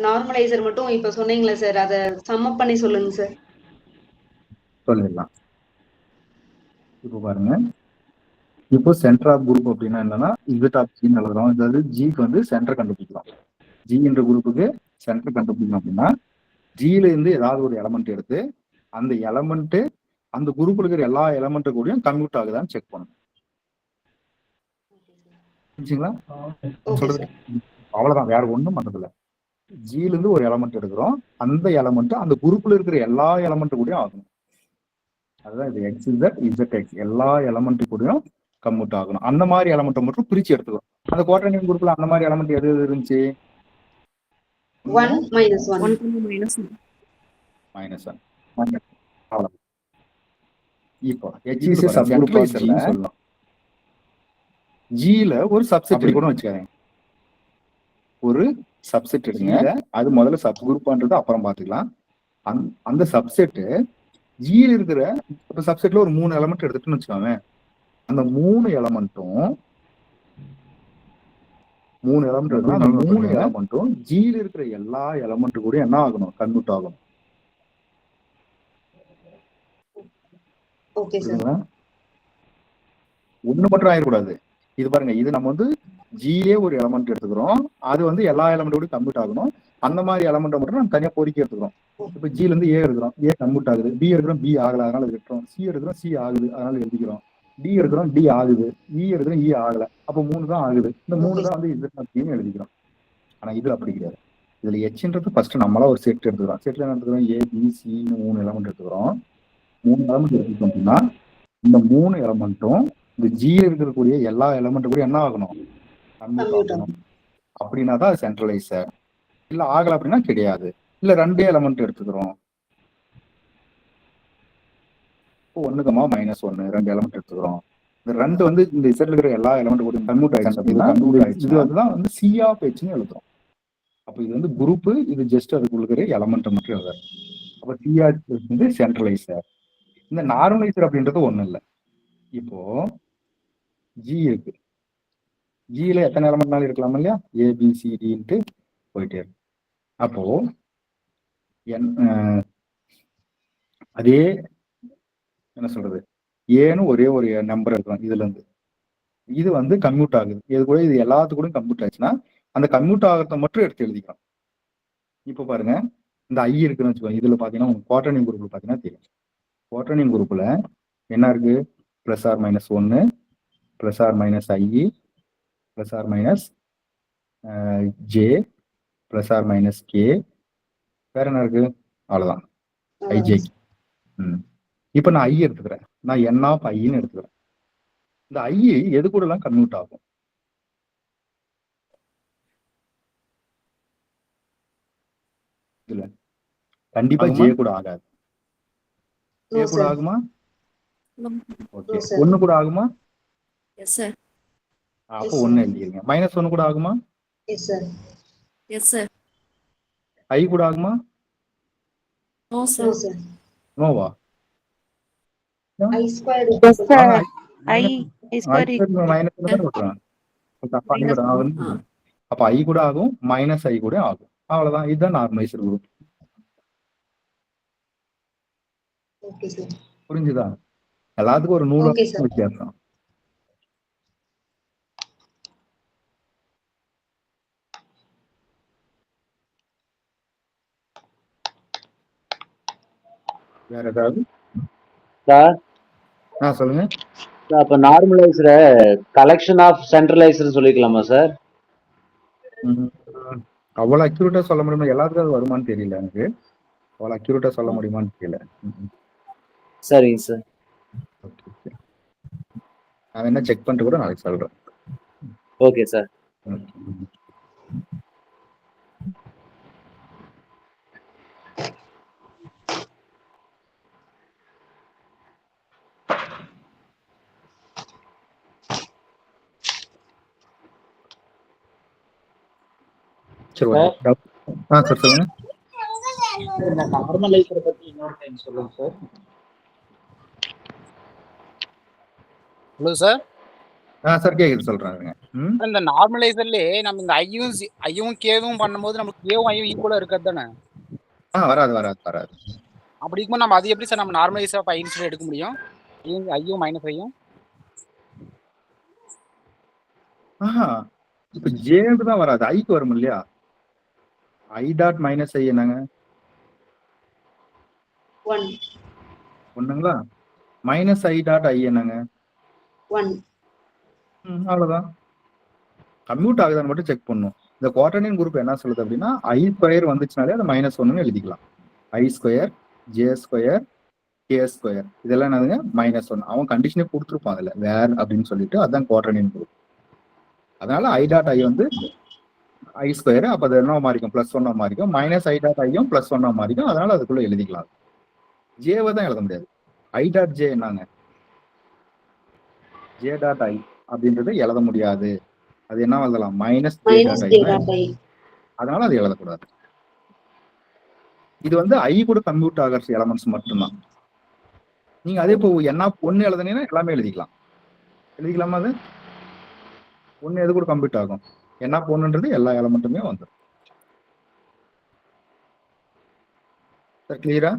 நார்மலைசர் மட்டும் இப்ப சொன்னீங்களா சார், அத சம் அப் பண்ணி சொல்லுங்க சார். சொல்லிடலாம். இப்போ பாருங்க, இப்போ சென்டர் ஆஃப் குரூப் அப்படின்னா என்னன்னா இசட் ஆஃப் ஜின்னு எழுதுறோம். அதாவது ஜிக்கு வந்து சென்டர் கண்டுபிடிக்கிறோம். ஜி என்ற குரூப்புக்கு சென்டர் கண்டுபிடிக்கணும் அப்படின்னா ஜியில இருந்து ஏதாவது ஒரு எலமெண்ட் எடுத்து அந்த எலமெண்ட் அந்த குரூப்ல இருக்கிற எல்லா எலமெண்ட் கூடயும் கம்யூட் ஆகுதான்னு செக் பண்ணணும். புரிஞ்சுங்களா? சொல்றது அவ்வளவுதான், வேற ஒண்ணும் பண்றதில்ல. ஜியில இருந்து ஒரு எலமெண்ட் எடுக்கிறோம், அந்த எலமெண்ட் அந்த குரூப்ல இருக்கிற எல்லா எலமெண்ட் கூடயும் ஆகணும். அதுதான் இது எக்ஸ் இசட் எக்ஸ் எல்லா எலமெண்ட் கூடயும் கம்யூட் ஆகணும். அந்த மாதிரி எலமெண்ட் மட்டும் பிரிச்சு எடுத்துக்கிறோம். அந்த குவாட்ரேட்டிக் குரூப்ல அந்த மாதிரி எலமெண்ட் எது இருந்துச்சு? 1 -1 அவ்வளவு. இப்போ சொல்லலாம். ஜில ஒரு சப்செட் கூட வச்சுக்காங்க. ஒரு சப்செட் எடுங்க, அது முதல்ல சப் குரூப்ன்றது அப்புறம் பாத்துக்கலாம். அந்த சப்செட் ஜியில் இருக்கிற சப்செட்ல ஒரு 3 எலமெண்ட் எடுத்துட்டுன்னு வச்சுக்கோங்க. அந்த 3 எலமெண்ட்டும் ஜியில் இருக்கிற எல்லா எலமெண்ட் கூட என்ன ஆகணும்? கன்வெர்ட் ஆகணும். ஒண்ணு மட்டும் ஆயிடக்கூடாது. இது பாருங்க, இது நம்ம வந்து ஜிலே ஒரு எலமெண்ட் எடுத்துக்கிறோம், அது வந்து எல்லா எலமெண்ட் கூட கம்ப்ளீட் ஆகணும். அந்த மாதிரி எலமெண்ட் மட்டும் நம்ம தனியா பொறுக்கி எடுத்துக்கிறோம். இப்ப ஜில இருந்து ஏ எடுக்கிறோம், ஏ கம்ப்ளீட் ஆகுது. பி எடுக்கிறோம், பி ஆகல, அதனால எடுக்கிறோம். சி எடுக்கிறோம், சி ஆகுது, அதனால எழுதிக்கிறோம். டி எடுக்கிறோம், டி ஆகுது. இ எடுக்கிறோம், இ ஆகல. அப்போ 3 தான் ஆகுது. இந்த 3 தான் வந்து இசட் எழுதிக்கிறோம். ஆனா இது அப்படி கிடையாது. இதுல எச்ன்றது ஃபர்ஸ்ட் நம்மளா ஒரு செட் எடுத்துக்கிறோம். செட்ல என்ன எடுத்துக்கிறோம்? ஏ பி சி 3 எலமெண்ட் எடுத்துக்கிறோம். 3 எலமெண்ட் எடுத்துக்கிட்டோம் அப்படின்னா இந்த 3 எலமெண்ட்டும் இந்த ஜியில் இருக்கக்கூடிய எல்லா எலமெண்ட் கூட என்ன ஆகணும்? அப்படின்னா தான் அது சென்ட்ரலைசர். இல்ல ஆகல அப்படின்னா கிடையாது. இல்ல 2 எலமெண்ட் எடுத்துக்கிறோம், 1,-1 2 எலமெண்ட் எடுத்துக்கிறோம். இந்த 2 வந்து இந்த இசட்ல இருக்கிற எல்லா எலமெண்ட் கூட கம்ப்யூட் ஆயிடுச்சு. இது அதுதான் வந்து சி ஆஃப் ஹெச்னு எழுதுறோம். அப்ப இது வந்து குரூப், இது ஜஸ்ட் அதுக்குள்ள இருக்கிற எலமெண்ட் மட்டும் எழுதுறோம். அப்ப சி ஆஃப் ஹெச் வந்து சென்ட்ரலைசர். இந்த நார்மலைசர் அப்படின்றது ஒண்ணும் இல்லை. இப்போ ஜி இருக்கு, ஜியில எத்தனை எலமெண்ட்னாலும் இருக்கலாம் இல்லையா? ஏபிசிடின்ட்டு போயிட்டே இருக்கு. அப்போ அதே என்ன சொல்றது, ஏன்னு ஒரே ஒரு நம்பர் இருக்கும். இதுல இருந்து இது வந்து கம்ப்யூட் ஆகுது. இது கூட இது எல்லாத்து கூட கம்ப்யூட் ஆச்சுன்னா அந்த கம்ப்யூட் ஆகிறத மட்டும் எடுத்து எழுதிக்கலாம். இப்போ பாருங்க, இந்த ஐ இருக்குன்னு வச்சுக்கோங்க. இதுல பாத்தீங்கன்னா குவாட்டர்னிங் குரூப்ல பாத்தீங்கன்னா தெரியும். குவாட்டர்னிங் குரூப்ல என்ன இருக்கு? Plus or minus 1, plus or minus i, plus or minus j, plus or minus k, வேற என்ன இருக்கு? அவ்வளவுதான், ஐஜே. இப்போ நான் ஐ எடுத்துக்கிறேன். நான் என் ஆஃப் ஐன்னு எடுத்துக்கிறேன். இந்த ஐ எது கூட எல்லாம் கன்வெர்ட் ஆகும்? இதுல கண்டிப்பா ஜே கூட ஆகாது. ஜே கூட ஆகுமா? ஓகே. 1 கூட ஆகுமா? Yes sir. அப்போ 1 எழுதிருங்க. மைனஸ் 1 கூட ஆகுமா? Yes sir. Yes sir. I கூட ஆகுமா? No no sir. சார். நோவா? I square yes sir. I square minus தான் விட்டுறேன். தப்பா நான் வந்து அப்ப ஐ கூட ஆகும், மைனஸ் ஐ கூட ஆகும். அவ்வளவுதான். இதுதான் நார்மலைசர் குரூப். Okay sir. புரிஞ்சுதா? எல்லாத்துக்கும் ஒரு 100 ஓகே சார். வித்தியாசம். வேற ஏதாவது? சார் சொல்லுங்க. அப்ப நார்மலைசரை கலெக்ஷன் ஆஃப் சென்ட்ரலைசர் சொல்லிக்கலாமா சார்? அவ்வளவு அக்யூரேட்டா சொல்ல முடியுமா? எல்லாத்துக்கும் அது வருமானு தெரியல எனக்கு. அவ்வளவு அக்யூரேட்டா சொல்ல முடியுமான்னு தெரியல. சரிங்க சார். ஓகே. நான் என்ன செக் பண்ணிட்டு கூட நாளைக்கு சொல்றேன். Okay sir. சரி, சார் சொல்லுங்க. இந்த நார்மலைசரை பத்தி இன்னொரு டைம் சொல்லுங்க சார். Hello sir. சார் கேக்குது, சொல்றாங்க. இந்த நார்மலைசர்லயே நம்ம இந்த ஐயும் கேவும் பண்ணும்போது நமக்கு கேவும் ஐயும் ஈக்குவலா இருக்காது தானே? வராது. அப்படி இருக்கும்போது நம்ம அது எப்படி சார் நம்ம நார்மலைசர் ஆஃப் ஐன்னு சொல்லி எடுக்க முடியும்? ஐயும் மைனஸ் ஐயும். இப்ப ஜேக்கு தான் வராது, ஐக்கு வரும் இல்லையா? ஐ டாட் மைனஸ் ஐ என்னங்க? 1. ஒண்ணுங்களா? மைனஸ் ஐ டாட் ஐ என்னங்க? 1. அவ்வளவுதான். கம்யூட் ஆகுதான்னு மட்டும் செக் பண்ணும். இந்த குவாட்டர்னியன் குரூப் என்ன சொல்லுது அப்படின்னா, ஐ ஸ்கொயர் வந்துச்சுனாலே அதை மைனஸ் 1ன்னு எழுதிக்கலாம். I square, j square, k square, இதெல்லாம் என்னதுங்க? -1. அவன் கண்டிஷனே கொடுத்துருப்பான் அதுல, வேர் அப்படின்னு சொல்லிட்டு. அதுதான் குவாட்டர்னியன் குரூப். அதனால ஐ டாட் ஐ வந்து ஐ ஸ்கொயர், அப்ப அது என்ன மாறிக்கும்? +1 மாறிக்கும். மைனஸ் ஐ டாட் ஐயும் +1 மாறிக்கும். அதனால அதுக்குள்ள எழுதிக்கலாம். ஜேவை தான் எழுத முடியாது. ஐ டாட் ஜே என்னங்க? ஜே டாட் ஐ அப்படின்றது எழுத முடியாது. அது என்ன எழுதலாம்? Minus J dot I. அதனால அது எழுதக்கூடாது. இது வந்து ஐ கூட கம்ப்யூட் ஆகிற எலமெண்ட்ஸ் மட்டும்தான். நீங்க அதே இப்போ என்ன 1 எழுதுனீங்கன்னா எல்லாமே எழுதிக்கலாமா? அது 1 எது கூட கம்ப்யூட் ஆகும்? என்ன பொண்ணுன்றது எல்லா எலமெண்ட்டுமே வந்துடும். சார் கிளியரா?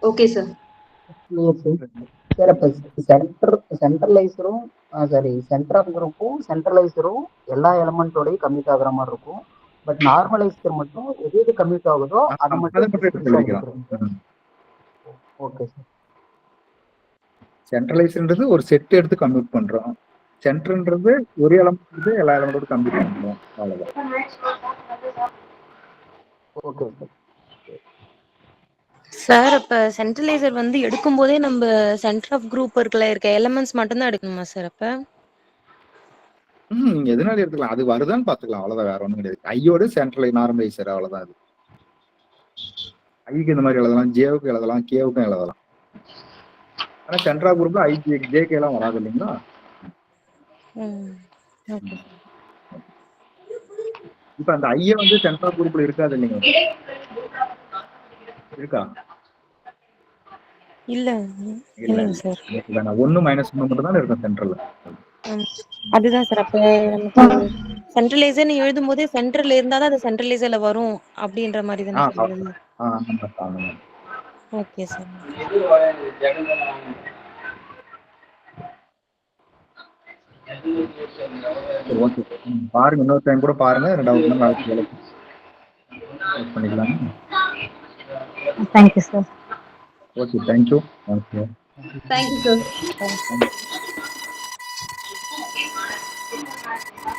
Okay sir. சார் அப்ப சென்ட்ரலைசரும் சென்டர் ஆஃப் குரூப்பும் சென்ட்ரலைசரும் எல்லா எலமெண்டோடய கம்யூட் ஆகுற மாதிரி இருக்கும். பட் நார்மலைசர் மட்டும் எது கம்யூட் ஆகுதோ அதை மட்டும். Okay sir. சென்ட்ரலைஸ்ன்றது ஒரு செட் எடுத்து கம்ப்யூட் பண்றோம். சென்டர்ன்றது ஒரு எலமெண்ட் எல்லா எலமெண்டோட கம்ப்யூட் பண்றோம். அவ்வளவுதான். Okay sir. சார் அப்ப சென்ட்ரலைசர் வந்து எடுக்கும் போதே நம்ம சென்டர் ஆஃப் குரூப் இருக்க எலிமெண்ட்ஸ் மட்டும் தான் எடுக்கணுமா சார்? அப்ப நீங்க எதனால எடுத்துக்கலாம், அது வருதான்னு பாத்துக்கலாம். அவ்வளவுதான், வேற ஒண்ணும் கிடையாது. ஐயோட சென்ட்ரல் நார்மலைசர் அவ்வளவுதான். அது ஐக்கு இந்த மாதிரி எழுதலாம், ஜேவுக்கு எழுதலாம், கேவுக்கும் எழுதலாம். ஆனா சென்டர் ஆஃப் குரூப்ல ஐ ஜேகே எல்லாம் வராது இல்லைங்களா? இப்ப அந்த ஐய வந்து சென்டர் ஆஃப் குரூப்ல இருக்காது இல்லைங்க? இருக்கா? இல்ல இல்லங்க சார். 1 -1 மட்டும் தான் இருக்கும் சென்டர்ல. அதுதான் சார். அப்ப நமக்கு சென்ட்ரலைசர் எழுதும் போதே சென்டர்ல இருந்தா தான் அது சென்ட்ரலைசர்ல வரும் அப்படின்ற மாதிரி தானே சொல்லுங்க? Okay sir. சரி ஓகே பாருங்க, இன்னொரு டைம் கூட பாருங்க. டவுட் நாளைக்கு பண்ணிக்கலாம். Thank you sir. Okay, thank you. Okay, thank you sir. Thank you.